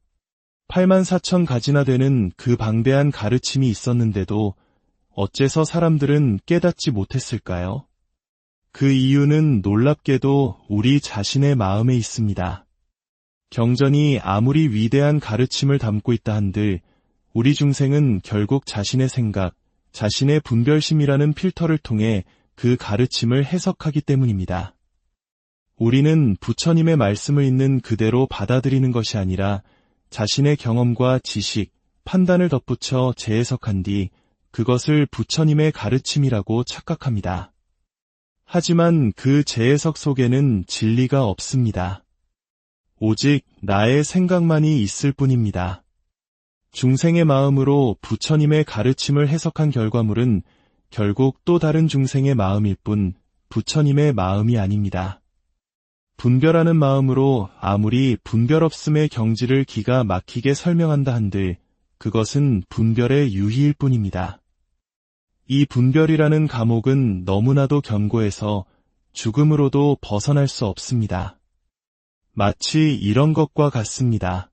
84,000가지나 되는 그 방대한 가르침이 있었는데도 어째서 사람들은 깨닫지 못했을까요? 그 이유는 놀랍게도 우리 자신의 마음에 있습니다. 경전이 아무리 위대한 가르침을 담고 있다 한들 우리 중생은 결국 자신의 생각, 자신의 분별심이라는 필터를 통해 그 가르침을 해석하기 때문입니다. 우리는 부처님의 말씀을 있는 그대로 받아들이는 것이 아니라 자신의 경험과 지식, 판단을 덧붙여 재해석한 뒤 그것을 부처님의 가르침이라고 착각합니다. 하지만 그 재해석 속에는 진리가 없습니다. 오직 나의 생각만이 있을 뿐입니다. 중생의 마음으로 부처님의 가르침을 해석한 결과물은 결국 또 다른 중생의 마음일 뿐 부처님의 마음이 아닙니다. 분별하는 마음으로 아무리 분별 없음의 경지를 기가 막히게 설명한다 한들 그것은 분별의 유희일 뿐입니다. 이 분별이라는 감옥은 너무나도 견고해서 죽음으로도 벗어날 수 없습니다. 마치 이런 것과 같습니다.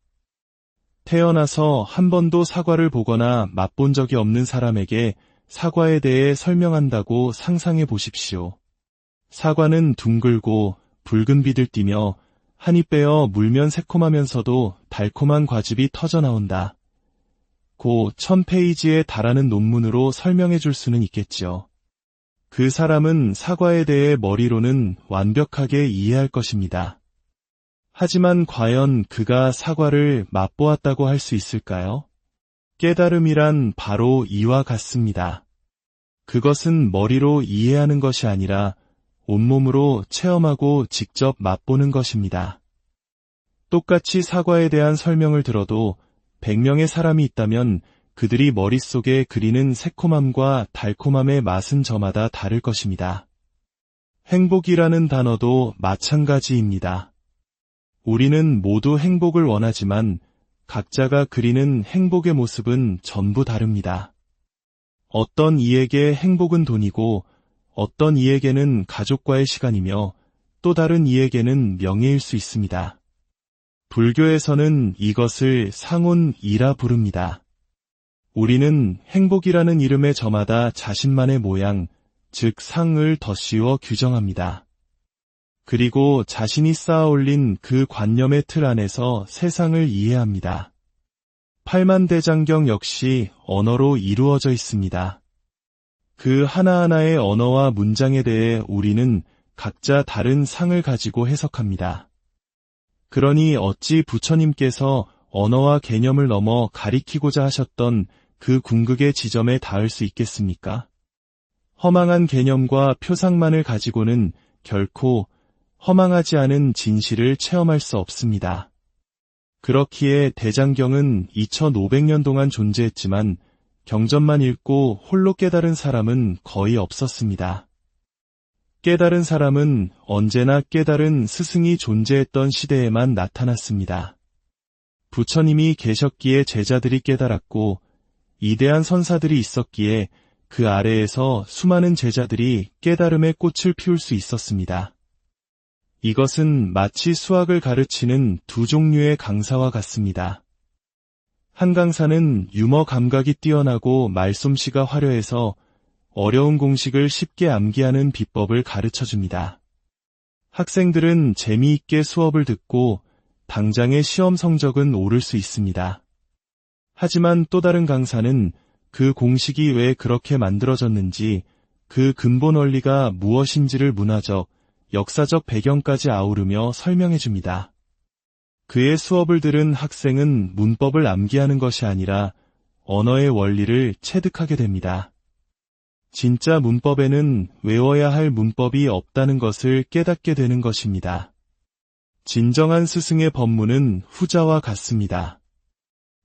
태어나서 한 번도 사과를 보거나 맛본 적이 없는 사람에게 사과에 대해 설명한다고 상상해 보십시오. 사과는 둥글고 붉은 빛을 띠며 한 입 베어 물면 새콤하면서도 달콤한 과즙이 터져나온다. 고 1000페이지에 달하는 논문으로 설명해 줄 수는 있겠지요. 그 사람은 사과에 대해 머리로는 완벽하게 이해할 것입니다. 하지만 과연 그가 사과를 맛보았다고 할 수 있을까요? 깨달음이란 바로 이와 같습니다. 그것은 머리로 이해하는 것이 아니라 온몸으로 체험하고 직접 맛보는 것입니다. 똑같이 사과에 대한 설명을 들어도 100명의 사람이 있다면 그들이 머릿속에 그리는 새콤함과 달콤함의 맛은 저마다 다를 것입니다. 행복이라는 단어도 마찬가지입니다. 우리는 모두 행복을 원하지만 각자가 그리는 행복의 모습은 전부 다릅니다. 어떤 이에게 행복은 돈이고 어떤 이에게는 가족과의 시간이며 또 다른 이에게는 명예일 수 있습니다. 불교에서는 이것을 상온이라 부릅니다. 우리는 행복이라는 이름의 저마다 자신만의 모양, 즉 상을 덧씌워 규정합니다. 그리고 자신이 쌓아올린 그 관념의 틀 안에서 세상을 이해합니다. 팔만대장경 역시 언어로 이루어져 있습니다. 그 하나하나의 언어와 문장에 대해 우리는 각자 다른 상을 가지고 해석합니다. 그러니 어찌 부처님께서 언어와 개념을 넘어 가리키고자 하셨던 그 궁극의 지점에 닿을 수 있겠습니까? 허망한 개념과 표상만을 가지고는 결코 허망하지 않은 진실을 체험할 수 없습니다. 그렇기에 대장경은 2500년 동안 존재했지만 경전만 읽고 홀로 깨달은 사람은 거의 없었습니다. 깨달은 사람은 언제나 깨달은 스승이 존재했던 시대에만 나타났습니다. 부처님이 계셨기에 제자들이 깨달았고 이대한 선사들이 있었기에 그 아래에서 수많은 제자들이 깨달음의 꽃을 피울 수 있었습니다. 이것은 마치 수학을 가르치는 두 종류의 강사와 같습니다. 한 강사는 유머 감각이 뛰어나고 말솜씨가 화려해서 어려운 공식을 쉽게 암기하는 비법을 가르쳐줍니다. 학생들은 재미있게 수업을 듣고 당장의 시험 성적은 오를 수 있습니다. 하지만 또 다른 강사는 그 공식이 왜 그렇게 만들어졌는지, 그 근본 원리가 무엇인지를 문화적, 역사적 배경까지 아우르며 설명해줍니다. 그의 수업을 들은 학생은 문법을 암기하는 것이 아니라 언어의 원리를 체득하게 됩니다. 진짜 문법에는 외워야 할 문법이 없다는 것을 깨닫게 되는 것입니다. 진정한 스승의 법문은 후자와 같습니다.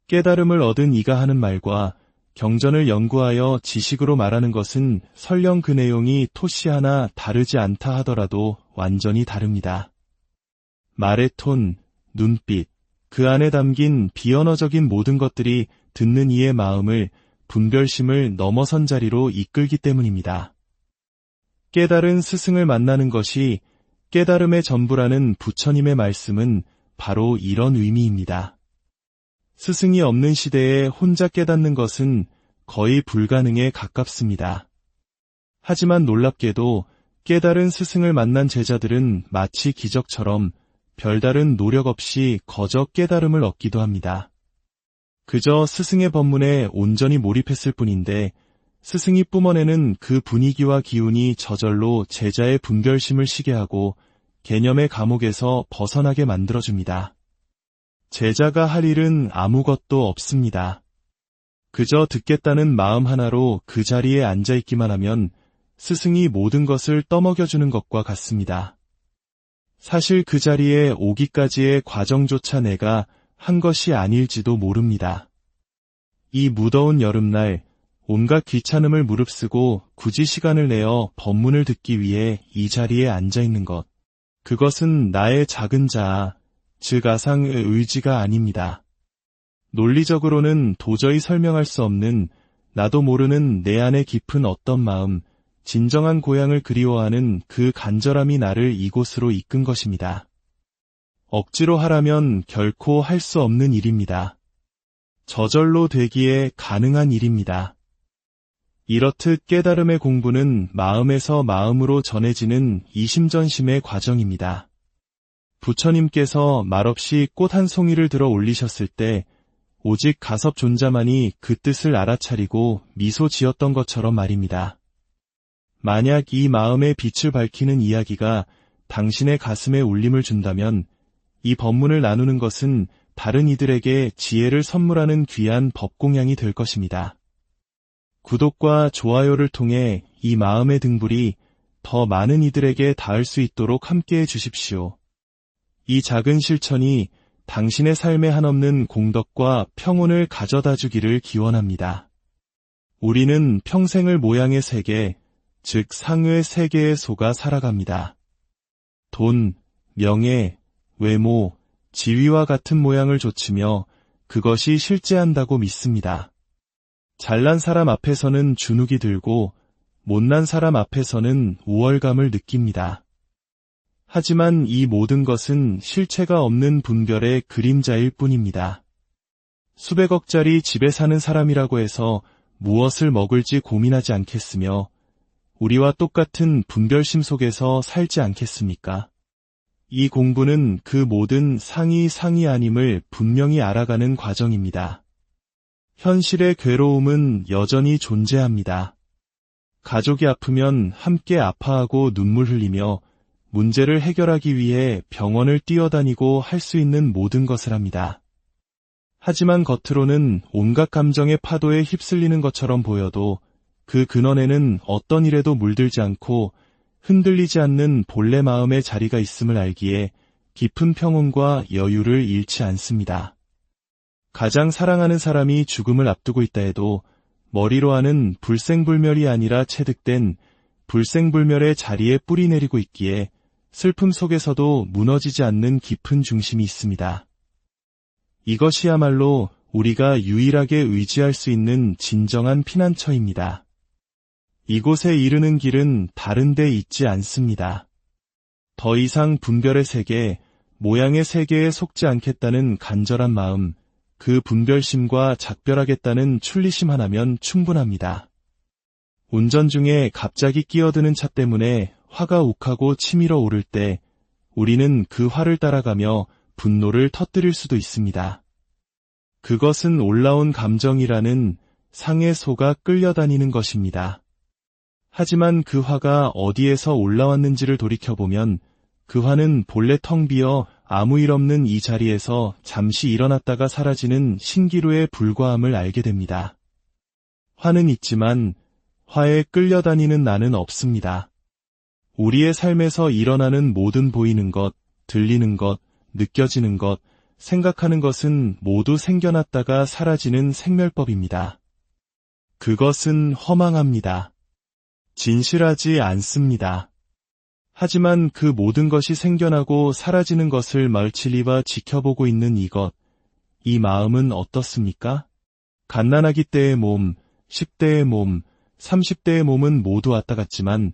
깨달음을 얻은 이가 하는 말과 경전을 연구하여 지식으로 말하는 것은 설령 그 내용이 토시 하나 다르지 않다 하더라도 완전히 다릅니다. 말의 톤, 눈빛, 그 안에 담긴 비언어적인 모든 것들이 듣는 이의 마음을, 분별심을 넘어선 자리로 이끌기 때문입니다. 깨달은 스승을 만나는 것이 깨달음의 전부라는 부처님의 말씀은 바로 이런 의미입니다. 스승이 없는 시대에 혼자 깨닫는 것은 거의 불가능에 가깝습니다. 하지만 놀랍게도 깨달은 스승을 만난 제자들은 마치 기적처럼 별다른 노력 없이 거저 깨달음을 얻기도 합니다. 그저 스승의 법문에 온전히 몰입했을 뿐인데 스승이 뿜어내는 그 분위기와 기운이 저절로 제자의 분별심을 쉬게 하고 개념의 감옥에서 벗어나게 만들어줍니다. 제자가 할 일은 아무것도 없습니다. 그저 듣겠다는 마음 하나로 그 자리에 앉아있기만 하면 스승이 모든 것을 떠먹여주는 것과 같습니다. 사실 그 자리에 오기까지의 과정조차 내가 한 것이 아닐지도 모릅니다. 이 무더운 여름날 온갖 귀찮음을 무릅쓰고 굳이 시간을 내어 법문을 듣기 위해 이 자리에 앉아있는 것. 그것은 나의 작은 자아, 즉 아상의 의지가 아닙니다. 논리적으로는 도저히 설명할 수 없는 나도 모르는 내 안에 깊은 어떤 마음, 진정한 고향을 그리워하는 그 간절함이 나를 이곳으로 이끈 것입니다. 억지로 하라면 결코 할 수 없는 일입니다. 저절로 되기에 가능한 일입니다. 이렇듯 깨달음의 공부는 마음에서 마음으로 전해지는 이심전심의 과정입니다. 부처님께서 말없이 꽃 한 송이를 들어 올리셨을 때 오직 가섭존자만이 그 뜻을 알아차리고 미소 지었던 것처럼 말입니다. 만약 이 마음의 빛을 밝히는 이야기가 당신의 가슴에 울림을 준다면 이 법문을 나누는 것은 다른 이들에게 지혜를 선물하는 귀한 법공양이 될 것입니다. 구독과 좋아요를 통해 이 마음의 등불이 더 많은 이들에게 닿을 수 있도록 함께해 주십시오. 이 작은 실천이 당신의 삶에 한없는 공덕과 평온을 가져다 주기를 기원합니다. 우리는 평생을 모양의 세계, 즉 상의 세계에 속아 살아갑니다. 돈, 명예, 외모, 지위와 같은 모양을 좇으며 그것이 실제한다고 믿습니다. 잘난 사람 앞에서는 주눅이 들고 못난 사람 앞에서는 우월감을 느낍니다. 하지만 이 모든 것은 실체가 없는 분별의 그림자일 뿐입니다. 수백억짜리 집에 사는 사람이라고 해서 무엇을 먹을지 고민하지 않겠으며 우리와 똑같은 분별심 속에서 살지 않겠습니까? 이 공부는 그 모든 상이 아님을 분명히 알아가는 과정입니다. 현실의 괴로움은 여전히 존재합니다. 가족이 아프면 함께 아파하고 눈물 흘리며 문제를 해결하기 위해 병원을 뛰어다니고 할 수 있는 모든 것을 합니다. 하지만 겉으로는 온갖 감정의 파도에 휩쓸리는 것처럼 보여도 그 근원에는 어떤 일에도 물들지 않고 흔들리지 않는 본래 마음의 자리가 있음을 알기에 깊은 평온과 여유를 잃지 않습니다. 가장 사랑하는 사람이 죽음을 앞두고 있다 해도 머리로 하는 불생불멸이 아니라 체득된 불생불멸의 자리에 뿌리 내리고 있기에 슬픔 속에서도 무너지지 않는 깊은 중심이 있습니다. 이것이야말로 우리가 유일하게 의지할 수 있는 진정한 피난처입니다. 이곳에 이르는 길은 다른 데 있지 않습니다. 더 이상 분별의 세계, 모양의 세계에 속지 않겠다는 간절한 마음, 그 분별심과 작별하겠다는 출리심 하나면 충분합니다. 운전 중에 갑자기 끼어드는 차 때문에 화가 욱하고 치밀어 오를 때 우리는 그 화를 따라가며 분노를 터뜨릴 수도 있습니다. 그것은 올라온 감정이라는 상에 속아 끌려다니는 것입니다. 하지만 그 화가 어디에서 올라왔는지를 돌이켜보면 그 화는 본래 텅 비어 아무 일 없는 이 자리에서 잠시 일어났다가 사라지는 신기루에 불과함을 알게 됩니다. 화는 있지만 화에 끌려다니는 나는 없습니다. 우리의 삶에서 일어나는 모든 보이는 것, 들리는 것, 느껴지는 것, 생각하는 것은 모두 생겨났다가 사라지는 생멸법입니다. 그것은 허망합니다. 진실하지 않습니다. 하지만 그 모든 것이 생겨나고 사라지는 것을 멀치리와 지켜보고 있는 이것, 이 마음은 어떻습니까? 갓난아기 때의 몸, 10대의 몸, 30대의 몸은 모두 왔다 갔지만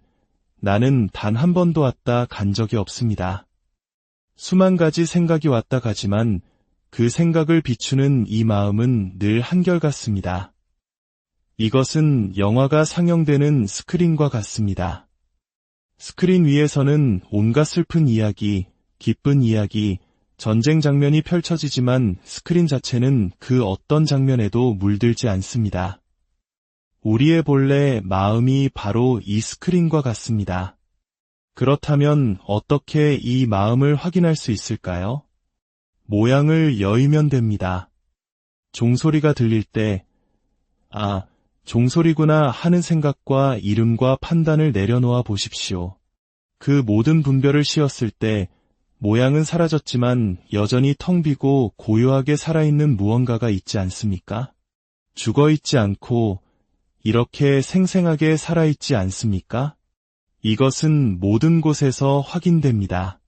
나는 단 한 번도 왔다 간 적이 없습니다. 수만 가지 생각이 왔다 가지만 그 생각을 비추는 이 마음은 늘 한결같습니다. 이것은 영화가 상영되는 스크린과 같습니다. 스크린 위에서는 온갖 슬픈 이야기, 기쁜 이야기, 전쟁 장면이 펼쳐지지만 스크린 자체는 그 어떤 장면에도 물들지 않습니다. 우리의 본래 마음이 바로 이 스크린과 같습니다. 그렇다면 어떻게 이 마음을 확인할 수 있을까요? 모양을 여의면 됩니다. 종소리가 들릴 때, 아, 종소리구나 하는 생각과 이름과 판단을 내려놓아 보십시오. 그 모든 분별을 씌웠을 때 모양은 사라졌지만 여전히 텅 비고 고요하게 살아있는 무언가가 있지 않습니까? 죽어있지 않고 이렇게 생생하게 살아있지 않습니까? 이것은 모든 곳에서 확인됩니다.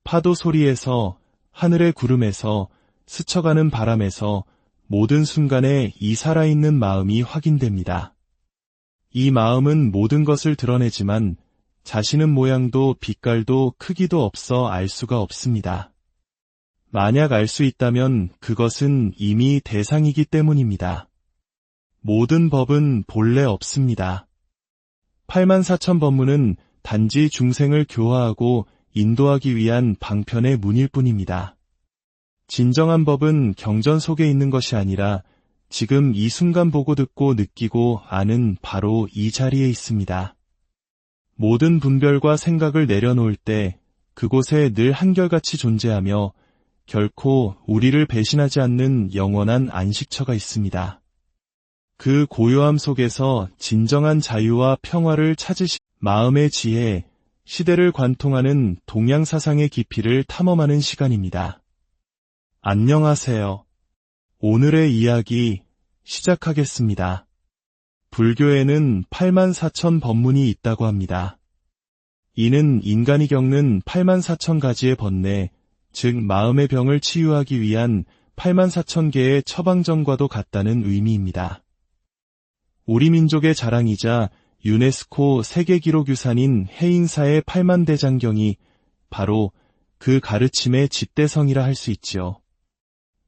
파도 소리에서, 하늘의 구름에서, 스쳐가는 바람에서 모든 순간에 이 살아있는 마음이 확인됩니다. 이 마음은 모든 것을 드러내지만 자신은 모양도 빛깔도 크기도 없어 알 수가 없습니다. 만약 알 수 있다면 그것은 이미 대상이기 때문입니다. 모든 법은 본래 없습니다. 84,000 법문은 단지 중생을 교화하고 인도하기 위한 방편의 문일 뿐입니다. 진정한 법은 경전 속에 있는 것이 아니라 지금 이 순간 보고 듣고 느끼고 아는 바로 이 자리에 있습니다. 모든 분별과 생각을 내려놓을 때 그곳에 늘 한결같이 존재하며 결코 우리를 배신하지 않는 영원한 안식처가 있습니다. 그 고요함 속에서 진정한 자유와 평화를 찾으시 마음의 지혜, 시대를 관통하는 동양사상의 깊이를 탐험하는 시간입니다. 안녕하세요. 오늘의 이야기 시작하겠습니다. 불교에는 84,000 법문이 있다고 합니다. 이는 인간이 겪는 84,000가지의 번뇌, 즉 마음의 병을 치유하기 위한 84,000개의 처방전과도 같다는 의미입니다. 우리 민족의 자랑이자 유네스코 세계기록유산인 해인사의 팔만대장경이 바로 그 가르침의 집대성이라 할 수 있지요.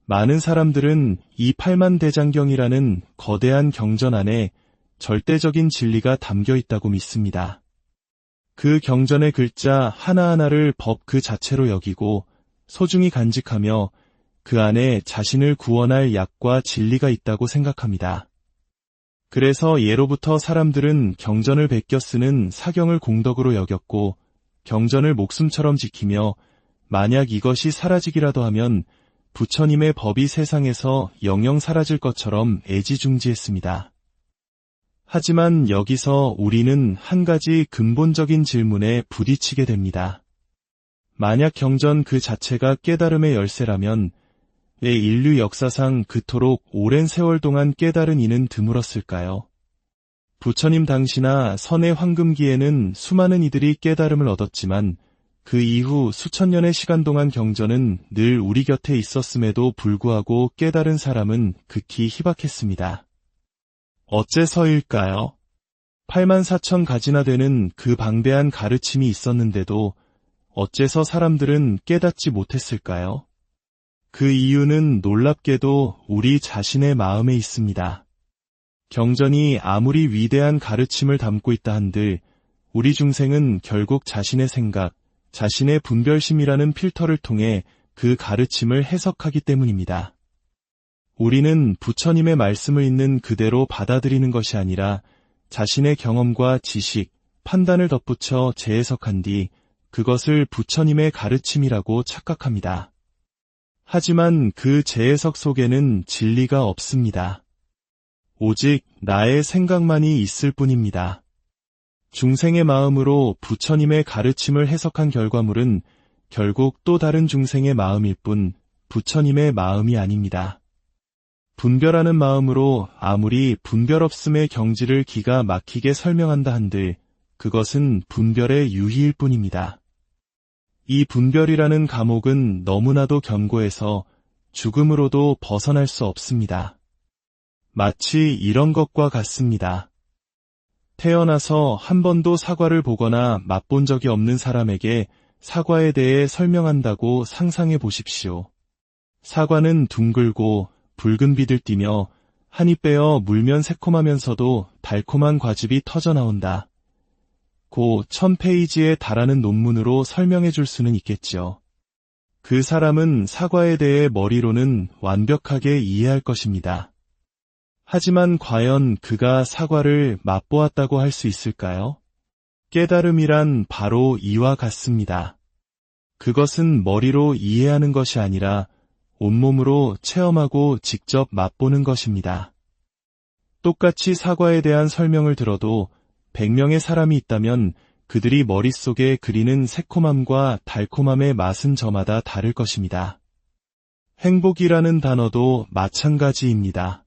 많은 사람들은 이 팔만대장경이라는 거대한 경전 안에 절대적인 진리가 담겨 있다고 믿습니다. 그 경전의 글자 하나하나를 법 그 자체로 여기고 소중히 간직하며 그 안에 자신을 구원할 약과 진리가 있다고 생각합니다. 그래서 예로부터 사람들은 경전을 베껴 쓰는 사경을 공덕으로 여겼고 경전을 목숨처럼 지키며 만약 이것이 사라지기라도 하면 부처님의 법이 세상에서 영영 사라질 것처럼 애지중지했습니다. 하지만 여기서 우리는 한 가지 근본적인 질문에 부딪히게 됩니다. 만약 경전 그 자체가 깨달음의 열쇠라면 왜 인류 역사상 그토록 오랜 세월 동안 깨달은 이는 드물었을까요? 부처님 당시나 선의 황금기에는 수많은 이들이 깨달음을 얻었지만 그 이후 수천 년의 시간 동안 경전은 늘 우리 곁에 있었음에도 불구하고 깨달은 사람은 극히 희박했습니다. 어째서일까요? 84,000가지나 되는 그 방대한 가르침이 있었는데도 어째서 사람들은 깨닫지 못했을까요? 그 이유는 놀랍게도 우리 자신의 마음에 있습니다. 경전이 아무리 위대한 가르침을 담고 있다 한들 우리 중생은 결국 자신의 생각, 자신의 분별심이라는 필터를 통해 그 가르침을 해석하기 때문입니다. 우리는 부처님의 말씀을 있는 그대로 받아들이는 것이 아니라 자신의 경험과 지식, 판단을 덧붙여 재해석한 뒤 그것을 부처님의 가르침이라고 착각합니다. 하지만 그 재해석 속에는 진리가 없습니다. 오직 나의 생각만이 있을 뿐입니다. 중생의 마음으로 부처님의 가르침을 해석한 결과물은 결국 또 다른 중생의 마음일 뿐 부처님의 마음이 아닙니다. 분별하는 마음으로 아무리 분별 없음의 경지를 기가 막히게 설명한다 한들 그것은 분별의 유희일 뿐입니다. 이 분별이라는 감옥은 너무나도 견고해서 죽음으로도 벗어날 수 없습니다. 마치 이런 것과 같습니다. 태어나서 한 번도 사과를 보거나 맛본 적이 없는 사람에게 사과에 대해 설명한다고 상상해 보십시오. 사과는 둥글고 붉은 빛을 띠며 한 입 베어 물면 새콤하면서도 달콤한 과즙이 터져 나온다. 고 1000페이지에 달하는 논문으로 설명해 줄 수는 있겠지요. 그 사람은 사과에 대해 머리로는 완벽하게 이해할 것입니다. 하지만 과연 그가 사과를 맛보았다고 할 수 있을까요? 깨달음이란 바로 이와 같습니다. 그것은 머리로 이해하는 것이 아니라 온몸으로 체험하고 직접 맛보는 것입니다. 똑같이 사과에 대한 설명을 들어도 100명의 사람이 있다면 그들이 머릿속에 그리는 새콤함과 달콤함의 맛은 저마다 다를 것입니다. 행복이라는 단어도 마찬가지입니다.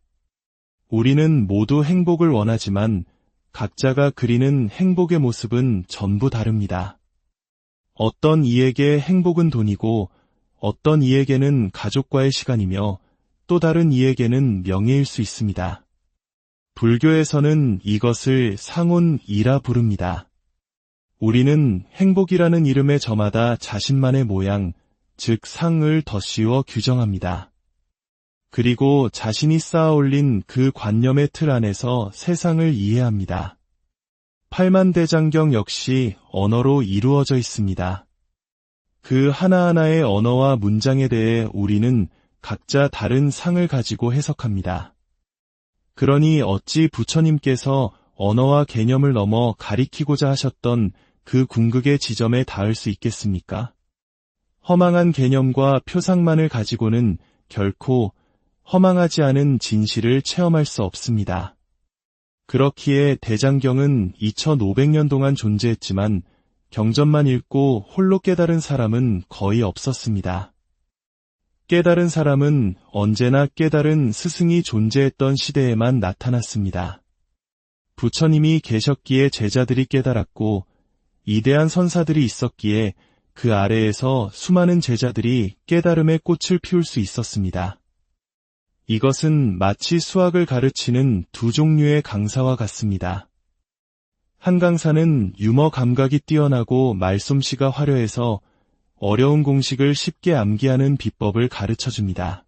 우리는 모두 행복을 원하지만 각자가 그리는 행복의 모습은 전부 다릅니다. 어떤 이에게 행복은 돈이고 어떤 이에게는 가족과의 시간이며 또 다른 이에게는 명예일 수 있습니다. 불교에서는 이것을 상운이라 부릅니다. 우리는 행복이라는 이름의 저마다 자신만의 모양, 즉 상을 덧씌워 규정합니다. 그리고 자신이 쌓아올린 그 관념의 틀 안에서 세상을 이해합니다. 팔만대장경 역시 언어로 이루어져 있습니다. 그 하나하나의 언어와 문장에 대해 우리는 각자 다른 상을 가지고 해석합니다. 그러니 어찌 부처님께서 언어와 개념을 넘어 가리키고자 하셨던 그 궁극의 지점에 닿을 수 있겠습니까? 허망한 개념과 표상만을 가지고는 결코 허망하지 않은 진실을 체험할 수 없습니다. 그렇기에 대장경은 2500년 동안 존재했지만 경전만 읽고 홀로 깨달은 사람은 거의 없었습니다. 깨달은 사람은 언제나 깨달은 스승이 존재했던 시대에만 나타났습니다. 부처님이 계셨기에 제자들이 깨달았고 이대한 선사들이 있었기에 그 아래에서 수많은 제자들이 깨달음의 꽃을 피울 수 있었습니다. 이것은 마치 수학을 가르치는 두 종류의 강사와 같습니다. 한 강사는 유머 감각이 뛰어나고 말솜씨가 화려해서 어려운 공식을 쉽게 암기하는 비법을 가르쳐줍니다.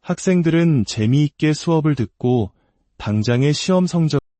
학생들은 재미있게 수업을 듣고 당장의 시험 성적